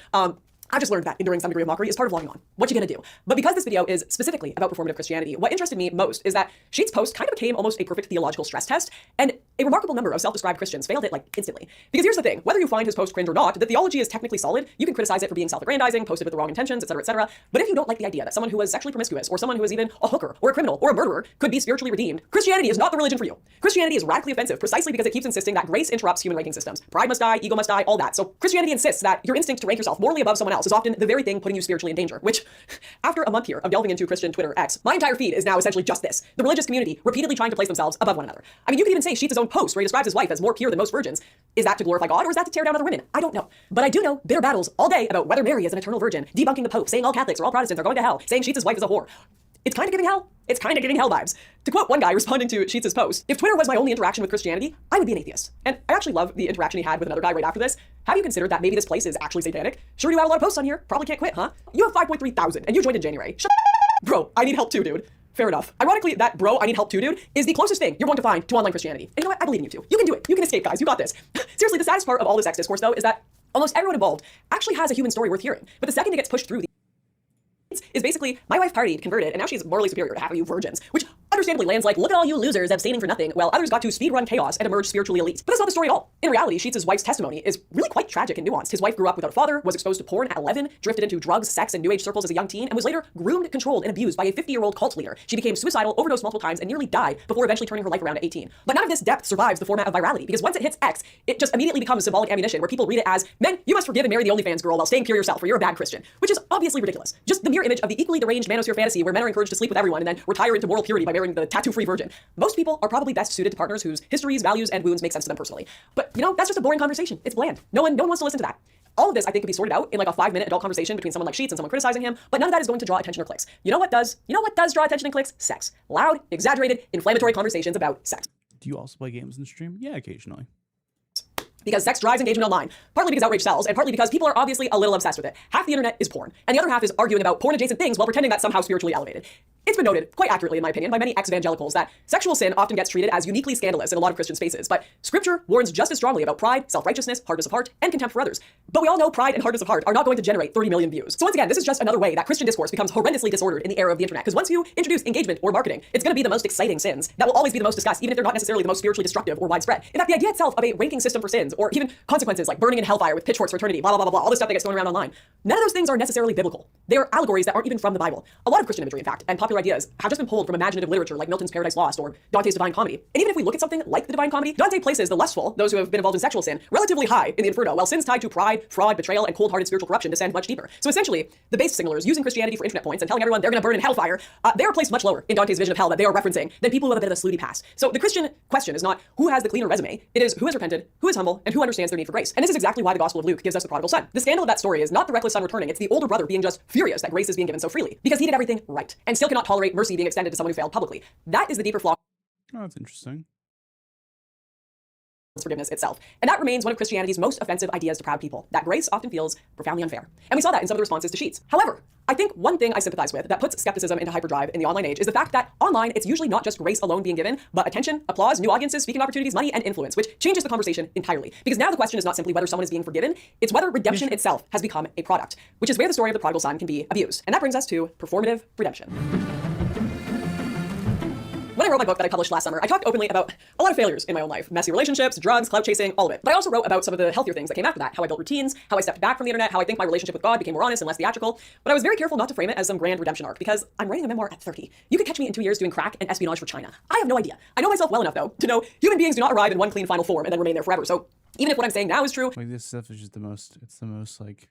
I've just learned that enduring some degree of mockery is part of logging on. What you gonna do? But because this video is specifically about performative Christianity, what interested me most is that Sheets' post kind of became almost a perfect theological stress test, and a remarkable number of self-described Christians failed it like instantly. Because here's the thing, whether you find his post cringe or not, the theology is technically solid. You can criticize it for being self-aggrandizing, posted with the wrong intentions, etc., etc. But if you don't like the idea that someone who was sexually promiscuous, or someone who is even a hooker, or a criminal, or a murderer could be spiritually redeemed, Christianity is not the religion for you. Christianity is radically offensive precisely because it keeps insisting that grace interrupts human ranking systems. Pride must die, ego must die, all that. So Christianity insists that your instinct to rank yourself morally above someone else is often the very thing putting you spiritually in danger, which, after a month here of delving into Christian Twitter X, my entire feed is now essentially just this. The religious community repeatedly trying to place themselves above one another. I mean, you could even say Sheets' own post where he describes his wife as more pure than most virgins. Is that to glorify God or is that to tear down other women? I don't know. But I do know bitter battles all day about whether Mary is an eternal virgin, debunking the Pope, saying all Catholics or all Protestants are going to hell, saying Sheets' wife is a whore. It's kind of giving hell. It's kind of giving hell vibes. To quote one guy responding to Sheets' post, if Twitter was my only interaction with Christianity, I would be an atheist. And I actually love the interaction he had with another guy right after this. Have you considered that maybe this place is actually satanic? Sure do have a lot of posts on here. Probably can't quit, huh? You have 5.3 thousand and you joined in January. Shut Bro, I need help too, dude. Fair enough. Ironically, that bro, I need help too, dude, is the closest thing you're going to find to online Christianity. And you know what? I believe in you too. You can do it. You can escape, guys. You got this. Seriously, the saddest part of all this X discourse, though, is that almost everyone involved actually has a human story worth hearing. But the second it gets pushed through, is basically, my wife partied, converted, and now she's morally superior to half of you virgins, which understandably lands like, look at all you losers abstaining for nothing, while others got to speedrun chaos and emerge spiritually elite. But that's not the story at all. In reality, Sheets' wife's testimony is really quite tragic and nuanced. His wife grew up without a father, was exposed to porn at 11, drifted into drugs, sex, and new age circles as a young teen, and was later groomed, controlled, and abused by a 50-year-old cult leader. She became suicidal, overdosed multiple times, and nearly died before eventually turning her life around at 18. But none of this depth survives the format of virality, because once it hits X, it just immediately becomes symbolic ammunition where people read it as, men, you must forgive and marry the OnlyFans girl while staying pure yourself, or you're a bad Christian, which is obviously ridiculous. Just the mere image of the equally deranged manosphere fantasy where men are encouraged to sleep with everyone and then retire into moral purity by marrying the tattoo-free virgin. Most people are probably best suited to partners whose histories, values, and wounds make sense to them personally. But, you know, that's just a boring conversation. It's bland. No one wants to listen to that. All of this, I think, could be sorted out in like a 5-minute adult conversation between someone like Sheets and someone criticizing him, but none of that is going to draw attention or clicks. You know what does draw attention and clicks? Sex. Loud, exaggerated, inflammatory conversations about sex. Do you also play games in the stream? Yeah, occasionally. Because sex drives engagement online, partly because outrage sells, and partly because people are obviously a little obsessed with it. Half the internet is porn, and the other half is arguing about porn-adjacent things while pretending that's somehow spiritually elevated. It's been noted, quite accurately in my opinion, by many ex-evangelicals that sexual sin often gets treated as uniquely scandalous in a lot of Christian spaces, but Scripture warns just as strongly about pride, self-righteousness, hardness of heart, and contempt for others. But we all know pride and hardness of heart are not going to generate 30 million views. So once again, this is just another way that Christian discourse becomes horrendously disordered in the era of the internet, because once you introduce engagement or marketing, it's going to be the most exciting sins that will always be the most discussed, even if they're not necessarily the most spiritually destructive or widespread. In fact, the idea itself of a ranking system for sins, or even consequences like burning in hellfire with pitchforks for eternity, blah, blah, blah, blah, all this stuff that gets thrown around online, none of those things are necessarily biblical. They are allegories that aren't even from the Bible. A lot of Christian imagery, in fact, and popular ideas have just been pulled from imaginative literature like Milton's Paradise Lost or Dante's Divine Comedy. And even if we look at something like the Divine Comedy, Dante places the lustful, those who have been involved in sexual sin, relatively high in the Inferno, while sins tied to pride, fraud, betrayal, and cold-hearted spiritual corruption descend much deeper. So essentially, the base signalers using Christianity for internet points and telling everyone they're going to burn in hellfire, they are placed much lower in Dante's vision of hell that they are referencing than people who have a bit of a snooty past. So the Christian question is not who has the cleaner resume, it is who has repented, who is humble, and who understands their need for grace. And this is exactly why the Gospel of Luke gives us the prodigal son. The scandal of that story is not the reckless son returning, it's the older brother being just furious that grace is being given so freely, because he did everything right, and still cannot tolerate mercy being extended to someone who failed publicly. That is the deeper flaw. Oh, that's interesting. Forgiveness itself. And that remains one of Christianity's most offensive ideas to proud people, that grace often feels profoundly unfair. And we saw that in some of the responses to Sheets. However, I think one thing I sympathize with that puts skepticism into hyperdrive in the online age is the fact that online, it's usually not just grace alone being given, but attention, applause, new audiences, speaking opportunities, money, and influence, which changes the conversation entirely. Because now the question is not simply whether someone is being forgiven, it's whether redemption itself has become a product, which is where the story of the prodigal son can be abused. And that brings us to performative redemption. When I wrote my book that I published last summer, I talked openly about a lot of failures in my own life. Messy relationships, drugs, clout chasing, all of it. But I also wrote about some of the healthier things that came after that. How I built routines, how I stepped back from the internet, how I think my relationship with God became more honest and less theatrical. But I was very careful not to frame it as some grand redemption arc, because I'm writing a memoir at 30. You could catch me in 2 years doing crack and espionage for China. I have no idea. I know myself well enough, though, to know human beings do not arrive in one clean final form and then remain there forever. So even if what I'm saying now is true, like this stuff is just the most, it's the most like,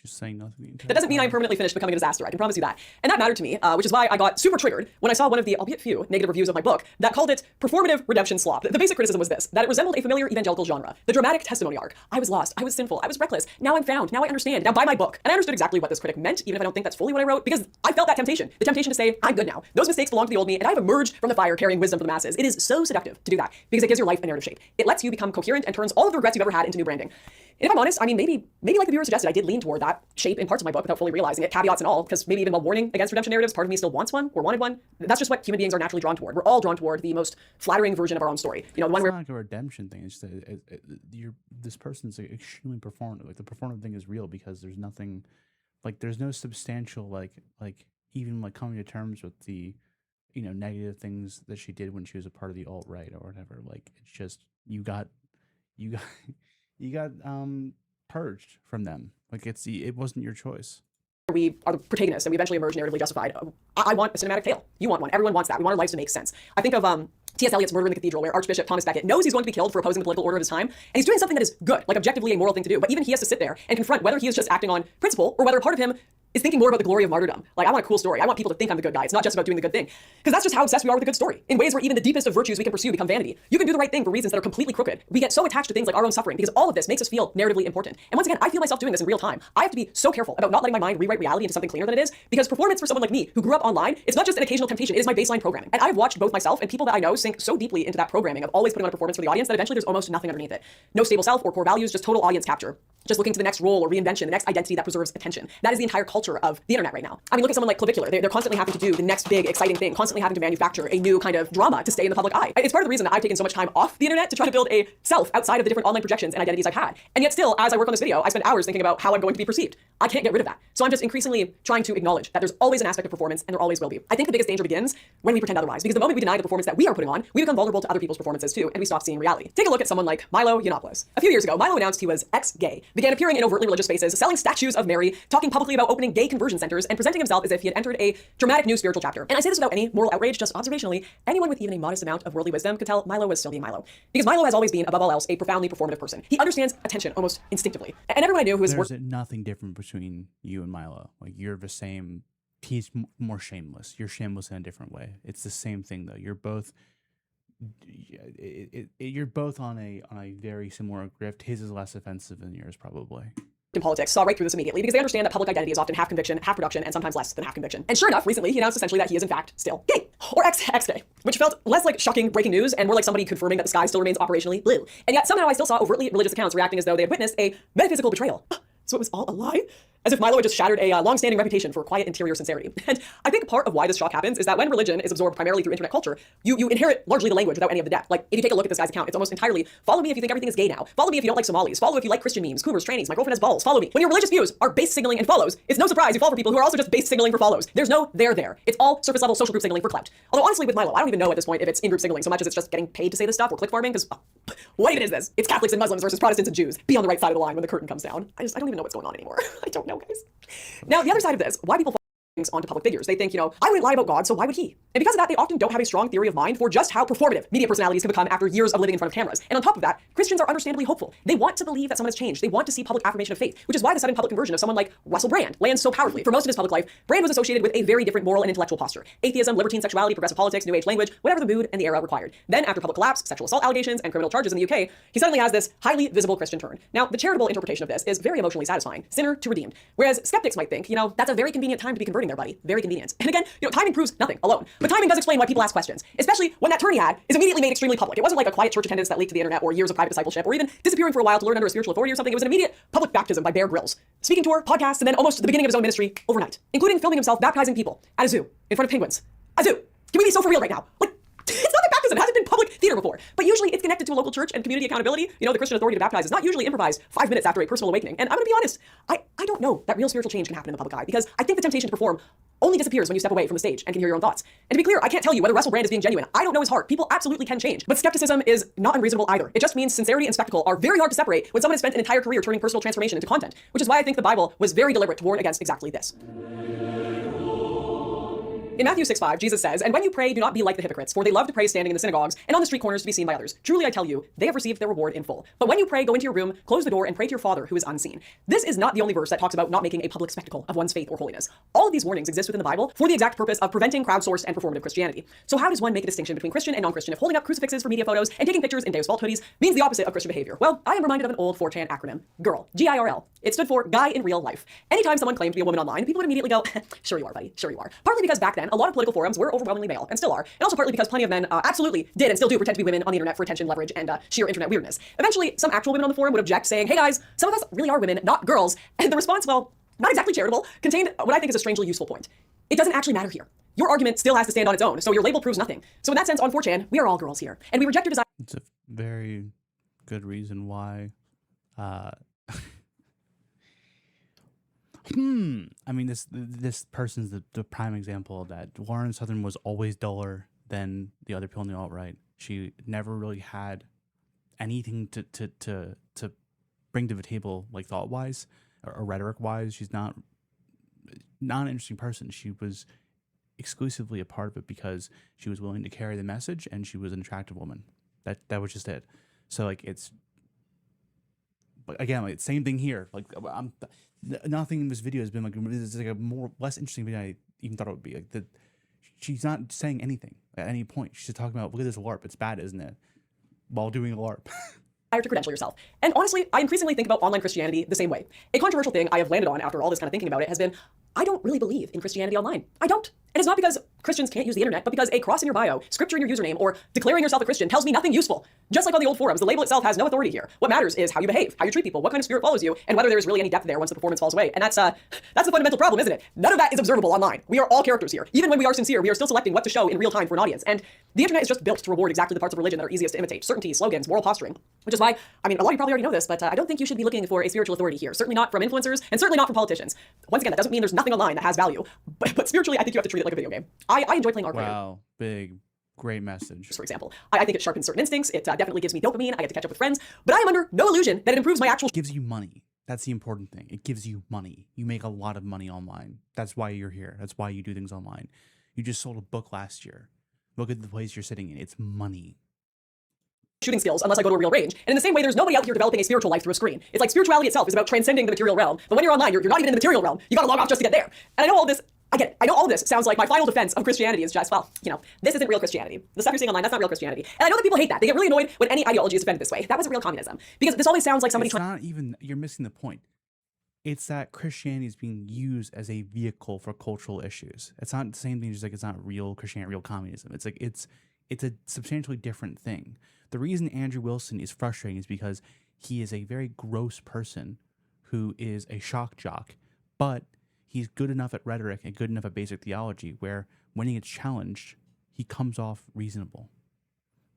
just saying nothing. that doesn't mean I'm permanently finished becoming a disaster. I can promise you that. And that mattered to me, which is why I got super triggered when I saw one of the, albeit few, negative reviews of my book that called it performative redemption slop. The basic criticism was this, that it resembled a familiar evangelical genre. The dramatic testimony arc. I was lost. I was sinful. I was reckless. Now I'm found. Now I understand. Now buy my book. And I understood exactly what this critic meant, even if I don't think that's fully what I wrote, because I felt that temptation. The temptation to say, I'm good now. Those mistakes belong to the old me, and I have emerged from the fire carrying wisdom for the masses. It is so seductive to do that, because it gives your life a narrative shape. It lets you become coherent and turns all of the regrets you've ever had into new branding. And if I'm honest, I mean, maybe like the viewer suggested, I did lean toward that shape in parts of my book without fully realizing it, caveats and all, because maybe even while warning against redemption narratives, part of me still wants one or wanted one. That's just what human beings are naturally drawn toward. We're all drawn toward the most flattering version of our own story. You know, the one where it's not like a redemption thing. It's that this person's extremely performative. Like the performative thing is real because there's nothing, like there's no substantial like even like coming to terms with the, you know, negative things that she did when she was a part of the alt-right or whatever. Like it's just you got purged from them. Like it wasn't your choice. we are the protagonists and we eventually emerge narratively justified. I want a cinematic tale. You want one. Everyone wants that. We want our lives to make sense. I think of T.S. Eliot's Murder in the Cathedral, where Archbishop Thomas Becket knows he's going to be killed for opposing the political order of his time, and he's doing something that is good, like objectively a moral thing to do. But even he has to sit there and confront whether he is just acting on principle or whether a part of him is thinking more about the glory of martyrdom. Like, I want a cool story. I want people to think I'm the good guy. It's not just about doing the good thing. Because that's just how obsessed we are with a good story. In ways where even the deepest of virtues we can pursue become vanity. You can do the right thing for reasons that are completely crooked. We get so attached to things like our own suffering because all of this makes us feel narratively important. And once again, I feel myself doing this in real time. I have to be so careful about not letting my mind rewrite reality into something cleaner than it is, because performance for someone like me who grew up online, it's not just an occasional temptation, it is my baseline programming. And I've watched both myself and people that I know sink so deeply into that programming of always putting on a performance for the audience that eventually there's almost nothing underneath it. No stable self or core values, just total audience capture. Just looking to the next role or reinvention, the next identity that preserves attention. That is the entire culture of the internet right now. I mean, look at someone like Clavicular. They're constantly having to do the next big, exciting thing, constantly having to manufacture a new kind of drama to stay in the public eye. It's part of the reason that I've taken so much time off the internet to try to build a self outside of the different online projections and identities I've had. And yet still, as I work on this video, I spend hours thinking about how I'm going to be perceived. I can't get rid of that. So I'm just increasingly trying to acknowledge that there's always an aspect of performance, and there always will be. I think the biggest danger begins when we pretend otherwise, because the moment we deny the performance that we are putting on, we become vulnerable to other people's performances too, and we stop seeing reality. Take a look at someone like Milo Yiannopoulos. A few years ago, Milo announced he was ex-gay, began appearing in overtly religious spaces, selling statues of Mary, talking publicly about opening gay conversion centers, and presenting himself as if he had entered a dramatic new spiritual chapter. And I say this without any moral outrage, just observationally, anyone with even a modest amount of worldly wisdom could tell Milo was still being Milo. Because Milo has always been, above all else, a profoundly performative person. He understands attention almost instinctively. And everyone I knew who was There's nothing different between you and Milo. Like, you're the same. He's more shameless. You're shameless in a different way. It's the same thing though. You're both you're both on a very similar grift. His is less offensive than yours, probably. In politics saw right through this immediately because they understand that public identity is often half conviction, half production, and sometimes less than half conviction. And sure enough, recently he announced essentially that he is in fact still gay, or ex-gay, which felt less like shocking breaking news and more like somebody confirming that the sky still remains operationally blue. And yet somehow I still saw overtly religious accounts reacting as though they had witnessed a metaphysical betrayal. So it was all a lie? As if Milo had just shattered a long-standing reputation for quiet interior sincerity. And I think part of why this shock happens is that when religion is absorbed primarily through internet culture, you inherit largely the language without any of the depth. Like, if you take a look at this guy's account, it's almost entirely, follow me if you think everything is gay now. Follow me if you don't like Somalis. Follow if you like Christian memes, cougars, trannies, my girlfriend has balls. Follow me. When your religious views are base signaling and follows, it's no surprise you fall for people who are also just base signaling for follows. There's no there. It's all surface level social group signaling for clout. Although honestly with Milo, I don't even know at this point if it's in-group signaling so much as it's just getting paid to say this stuff or click farming, because what even is this? It's Catholics and Muslims versus Protestants and Jews. Be on the right side of the line when the curtain comes down. I don't even know what's going on anymore. I don't know, guys. Now, the other side of this, why people onto public figures. They think, I wouldn't lie about God, so why would he? And because of that, they often don't have a strong theory of mind for just how performative media personalities can become after years of living in front of cameras. And on top of that, Christians are understandably hopeful. They want to believe that someone has changed. They want to see public affirmation of faith, which is why the sudden public conversion of someone like Russell Brand lands so powerfully. For most of his public life, Brand was associated with a very different moral and intellectual posture. Atheism, libertine sexuality, progressive politics, new age language, whatever the mood and the era required. Then, after public collapse, sexual assault allegations, and criminal charges in the UK, he suddenly has this highly visible Christian turn. Now, the charitable interpretation of this is very emotionally satisfying. Sinner to redeemed. Whereas skeptics might think, that's a very convenient time to be converting there, buddy. Very convenient. And again, timing proves nothing alone. But timing does explain why people ask questions, especially when that turn he had is immediately made extremely public. It wasn't like a quiet church attendance that leaked to the internet or years of private discipleship or even disappearing for a while to learn under a spiritual authority or something. It was an immediate public baptism by Bear Grylls. Speaking tour, podcasts, and then almost the beginning of his own ministry overnight, including filming himself baptizing people at a zoo in front of penguins. A zoo. Can we be so for real right now? It's not a baptism. It hasn't been public theater before. But usually it's connected to a local church and community accountability. The Christian authority to baptize is not usually improvised 5 minutes after a personal awakening. And I'm going to be honest, I don't know that real spiritual change can happen in the public eye because I think the temptation to perform only disappears when you step away from the stage and can hear your own thoughts. And to be clear, I can't tell you whether Russell Brand is being genuine. I don't know his heart. People absolutely can change. But skepticism is not unreasonable either. It just means sincerity and spectacle are very hard to separate when someone has spent an entire career turning personal transformation into content, which is why I think the Bible was very deliberate to warn against exactly this. In Matthew 6:5, Jesus says, "And when you pray, do not be like the hypocrites, for they love to pray standing in the synagogues and on the street corners to be seen by others. Truly I tell you, they have received their reward in full. But when you pray, go into your room, close the door, and pray to your Father who is unseen." This is not the only verse that talks about not making a public spectacle of one's faith or holiness. All of these warnings exist within the Bible for the exact purpose of preventing crowdsourced and performative Christianity. So how does one make a distinction between Christian and non-Christian if holding up crucifixes for media photos and taking pictures in Deus Vult hoodies means the opposite of Christian behavior? Well, I am reminded of an old 4chan acronym, GIRL, G-I-R-L. It stood for Guy in Real Life. Anytime someone claimed to be a woman online, people would immediately go, sure you are, buddy, sure you are. Partly because back then, a lot of political forums were overwhelmingly male, and still are, and also partly because plenty of men absolutely did and still do pretend to be women on the internet for attention, leverage, and sheer internet weirdness. Eventually, some actual women on the forum would object, saying, hey guys, some of us really are women, not girls. And the response, well, not exactly charitable, contained what I think is a strangely useful point. It doesn't actually matter here. Your argument still has to stand on its own, so your label proves nothing. So in that sense, on 4chan, we are all girls here, and we reject your desire. It's a very good reason why. I mean, this person's the prime example of that. Lauren Southern was always duller than the other people in the alt-right. She never really had anything to bring to the table, like thought-wise or rhetoric-wise. She's not an interesting person. She was exclusively a part of it because she was willing to carry the message and she was an attractive woman. That was just it. So like but again, like same thing here. Like nothing in this video has been like this is like a less interesting video than I even thought it would be. Like she's not saying anything at any point. She's just talking about, look at this LARP. It's bad, isn't it? While doing a LARP. To credential yourself. And honestly, I increasingly think about online Christianity the same way. A controversial thing I have landed on after all this kind of thinking about it has been, I don't really believe in Christianity online. I don't. And it's not because Christians can't use the internet, but because a cross in your bio, scripture in your username, or declaring yourself a Christian tells me nothing useful. Just like on the old forums, the label itself has no authority here. What matters is how you behave, how you treat people, what kind of spirit follows you, and whether there is really any depth there once the performance falls away. And that's the fundamental problem, isn't it? None of that is observable online. We are all characters here. Even when we are sincere, we are still selecting what to show in real time for an audience. And the internet is just built to reward exactly the parts of religion that are easiest to imitate: certainty, slogans, moral posturing. Which is why, I mean, a lot of you probably already know this, but I don't think you should be looking for a spiritual authority here. Certainly not from influencers, and certainly not from politicians. Once again, that doesn't mean there's nothing online that has value. But spiritually, I think you have to treat it like a video game. I enjoy playing Ark. Wow, great message. For example, I think it sharpens certain instincts. It definitely gives me dopamine. I get to catch up with friends. But I am under no illusion that it improves my actual... It gives you money. That's the important thing. It gives you money. You make a lot of money online. That's why you're here. That's why you do things online. You just sold a book last year. Look at the place you're sitting in. It's money. Shooting skills unless I go to a real range. And in the same way, there's nobody out here developing a spiritual life through a screen. It's like spirituality itself is about transcending the material realm. But when you're online, you're not even in the material realm. You gotta log off just to get there. And I know all this... I get it. I know all of this sounds like my final defense of Christianity is just, well, this isn't real Christianity. The stuff you're seeing online, that's not real Christianity. And I know that people hate that. They get really annoyed when any ideology is defended this way. That wasn't real communism. Because this always sounds like somebody you're missing the point. It's that Christianity is being used as a vehicle for cultural issues. It's not the same thing, just like it's not real Christianity, real communism. It's like it's a substantially different thing. The reason Andrew Wilson is frustrating is because he is a very gross person who is a shock jock, but he's good enough at rhetoric and good enough at basic theology where when he gets challenged, he comes off reasonable.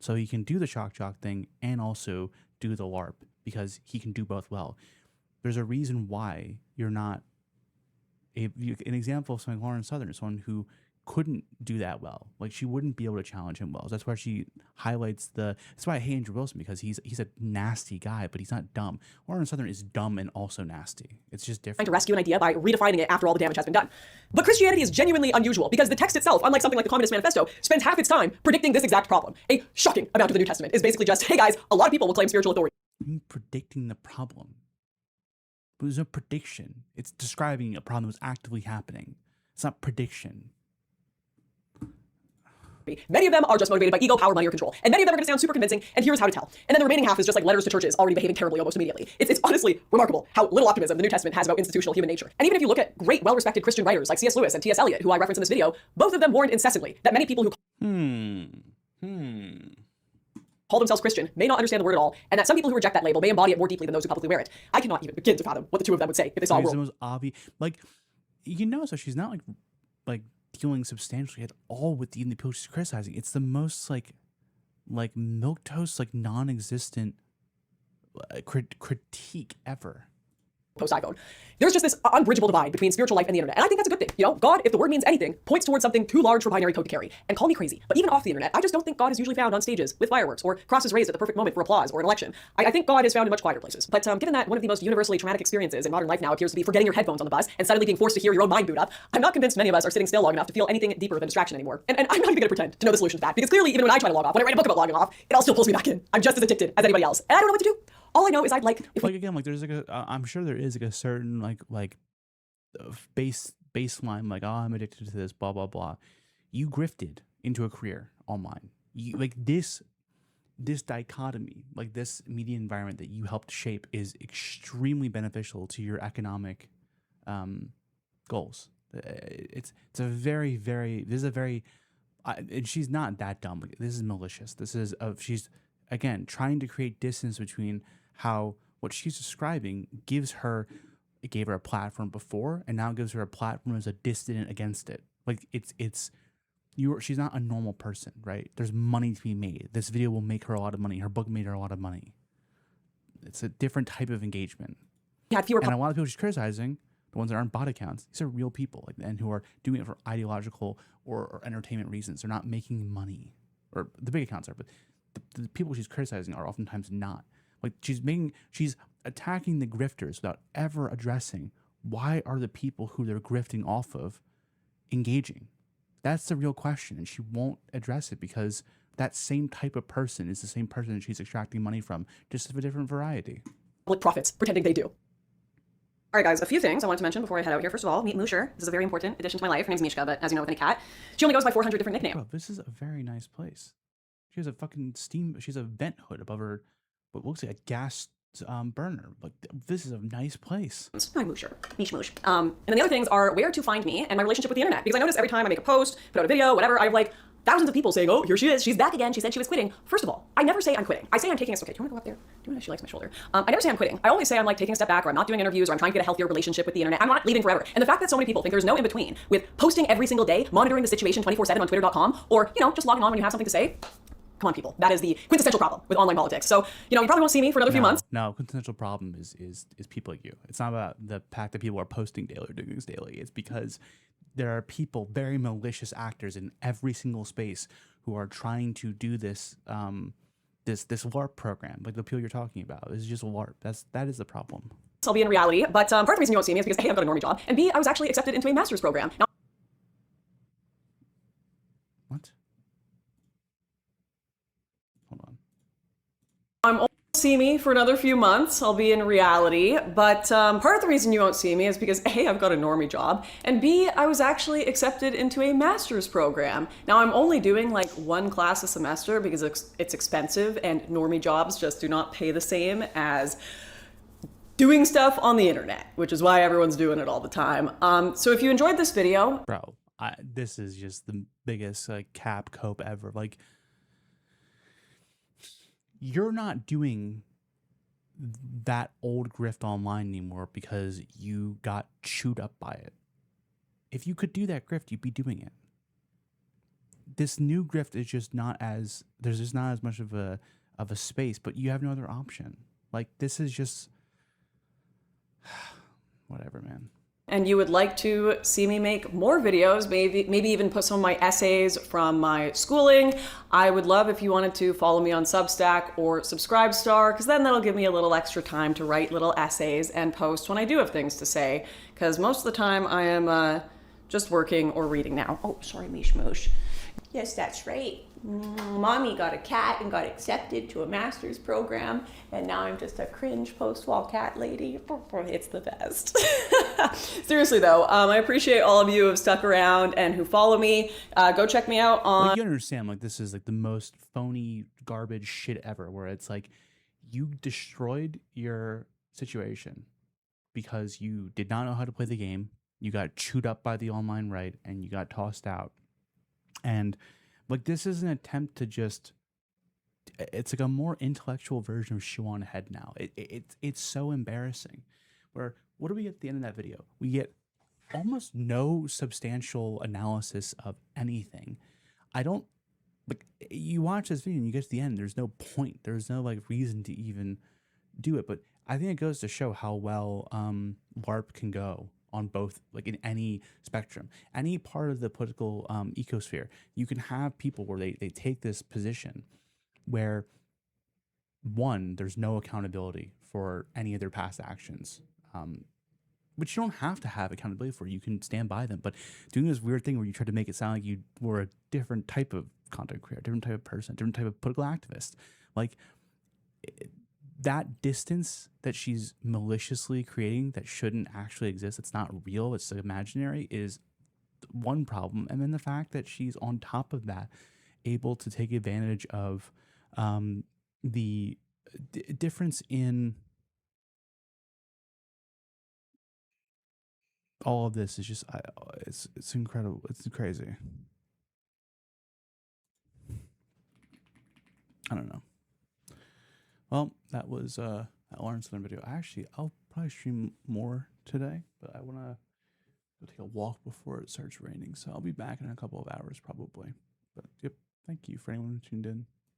So he can do the shock jock thing and also do the LARP because he can do both well. There's a reason why you're not an example of something like Lauren Southern is someone who couldn't do that well. Like she wouldn't be able to challenge him well. So that's why she highlights that's why I hate Andrew Wilson, because he's a nasty guy, but he's not dumb. Warren Southern is dumb and also nasty. It's just different. Trying to rescue an idea by redefining it after all the damage has been done. But Christianity is genuinely unusual because the text itself, unlike something like the Communist Manifesto, spends half its time predicting this exact problem. A shocking amount of the New Testament is basically just, hey guys, a lot of people will claim spiritual authority. Predicting the problem. There's no prediction. It's describing a problem that's actively happening. It's not prediction. Many of them are just motivated by ego, power, money, or control. And many of them are going to sound super convincing, and here's how to tell. And then the remaining half is just like letters to churches already behaving terribly almost immediately. It's honestly remarkable how little optimism the New Testament has about institutional human nature. And even if you look at great, well-respected Christian writers like C.S. Lewis and T.S. Eliot, who I reference in this video, both of them warned incessantly that many people who call themselves Christian may not understand the word at all, and that some people who reject that label may embody it more deeply than those who publicly wear it. I cannot even begin to fathom what the two of them would say if they saw a world. The most obvious, like, you know, so she's not like dealing substantially at all with the people she's criticizing. It's the most like milquetoast, like non-existent critique ever. Post-iPhone. There's just this unbridgeable divide between spiritual life and the internet. And I think that's a good thing. You know, God, if the word means anything, points towards something too large for binary code to carry. And call me crazy, but even off the internet, I just don't think God is usually found on stages with fireworks or crosses raised at the perfect moment for applause or an election. I think God is found in much quieter places. But given that one of the most universally traumatic experiences in modern life now appears to be forgetting your headphones on the bus and suddenly being forced to hear your own mind boot up, I'm not convinced many of us are sitting still long enough to feel anything deeper than distraction anymore. And I'm not even going to pretend to know the solution to that, because clearly even when I try to log off, when I write a book about logging off, it all still pulls me back in. I'm just as addicted as anybody else, and I don't know what to do. All I know is I'd like again, like there's like I'm sure there is like a certain like baseline, like, oh, I'm addicted to this, blah blah blah. You grifted into a career online. You like this dichotomy, like this media environment that you helped shape is extremely beneficial to your economic goals. It's a very and she's not that dumb. This is malicious. This is she's again trying to create distance between how what she's describing it gave her a platform before, and now gives her a platform as a dissident against it. Like she's not a normal person, right? There's money to be made. This video will make her a lot of money. Her book made her a lot of money. It's a different type of engagement. And a lot of people she's criticizing, the ones that aren't bot accounts, these are real people, like, and who are doing it for ideological or entertainment reasons. They're not making money, or the big accounts are, but the people she's criticizing are oftentimes not. Like she's attacking the grifters without ever addressing why are the people who they're grifting off of engaging. That's the real question, and she won't address it because that same type of person is the same person that she's extracting money from, just of a different variety. Public prophets pretending they do. All right, guys, a few things I wanted to mention before I head out here. First of all, meet Musher. This is a very important addition to my life. Her name's Mishka, but as you know with any cat, she only goes by 400 different nicknames. Bro, this is a very nice place. She has a fucking she's a vent hood above her, what looks like a gas burner. Like, this is a nice place. Hi, Musher. Mish Moosh. And then the other things are where to find me and my relationship with the internet. Because I notice every time I make a post, put out a video, whatever, I have like thousands of people saying, oh, here she is. She's back again. She said she was quitting. First of all, I never say I'm quitting. I say I'm taking a... Okay, do you want to go up there? Do you want to... She likes my shoulder. I never say I'm quitting. I always say I'm like taking a step back, or I'm not doing interviews, or I'm trying to get a healthier relationship with the internet. I'm not leaving forever. And the fact that so many people think there's no in between with posting every single day, monitoring the situation 24/7 on twitter.com, or, you know, just logging on when you have something to say. Come on, people. That is the quintessential problem with online politics. So, you know, you probably won't see me for another few months. No, quintessential problem is people like you. It's not about the fact that people are posting daily or doing things daily. It's because there are people, very malicious actors in every single space who are trying to do this this LARP program, like the people you're talking about. This is just a LARP. That is the problem. I'll be in reality, but part of the reason you won't see me is because A, I've got a normie job, and B, I was actually accepted into a master's program. Now, what? Hold on. I'm see me for another few months. I'll be in reality, but part of the reason you won't see me is because A, I've got a normie job, and B, I was actually accepted into a master's program. Now I'm only doing like one class a semester because it's expensive, and normie jobs just do not pay the same as doing stuff on the internet, which is why everyone's doing it all the time. So if you enjoyed this video, bro, this is just the biggest cap cope ever. Like, you're not doing that old grift online anymore because you got chewed up by it. If you could do that grift, you'd be doing it. This new grift is just not as, there's just not as much of a space, but you have no other option. Like, this is just whatever, man. and you would like to see me make more videos, maybe even put some of my essays from my schooling, I would love if you wanted to follow me on Substack or Subscribestar, because then that'll give me a little extra time to write little essays and post when I do have things to say, because most of the time I am just working or reading now. Oh, sorry, Mish Moosh. Yes, that's right. Mommy got a cat and got accepted to a master's program, and now I'm just a cringe post-wall cat lady. It's the best. Seriously though, I appreciate all of you who have stuck around and who follow me. Go check me out on... Like, you understand, like, this is like the most phony garbage shit ever, where it's like you destroyed your situation because you did not know how to play the game, you got chewed up by the online right, and you got tossed out. And like, this is an attempt to just, it's like a more intellectual version of ShoeOnHead now. It's so embarrassing. Where, what do we get at the end of that video? We get almost no substantial analysis of anything. I don't, like, you watch this video and you get to the end, there's no point. There's no like reason to even do it. But I think it goes to show how well LARP can go on both, like in any spectrum, any part of the political ecosphere. You can have people where they take this position where, one, there's no accountability for any of their past actions, which you don't have to have accountability for. You can stand by them. But doing this weird thing where you try to make it sound like you were a different type of content creator, different type of person, different type of political activist, like that distance that she's maliciously creating that shouldn't actually exist, it's not real, it's imaginary, is one problem. And then the fact that she's on top of that able to take advantage of the difference in all of this is just, it's incredible. It's crazy. I don't know. Well, that was that Lauren Southern video. I'll probably stream more today, but I want to go take a walk before it starts raining. So I'll be back in a couple of hours probably. But yep, thank you for anyone who tuned in.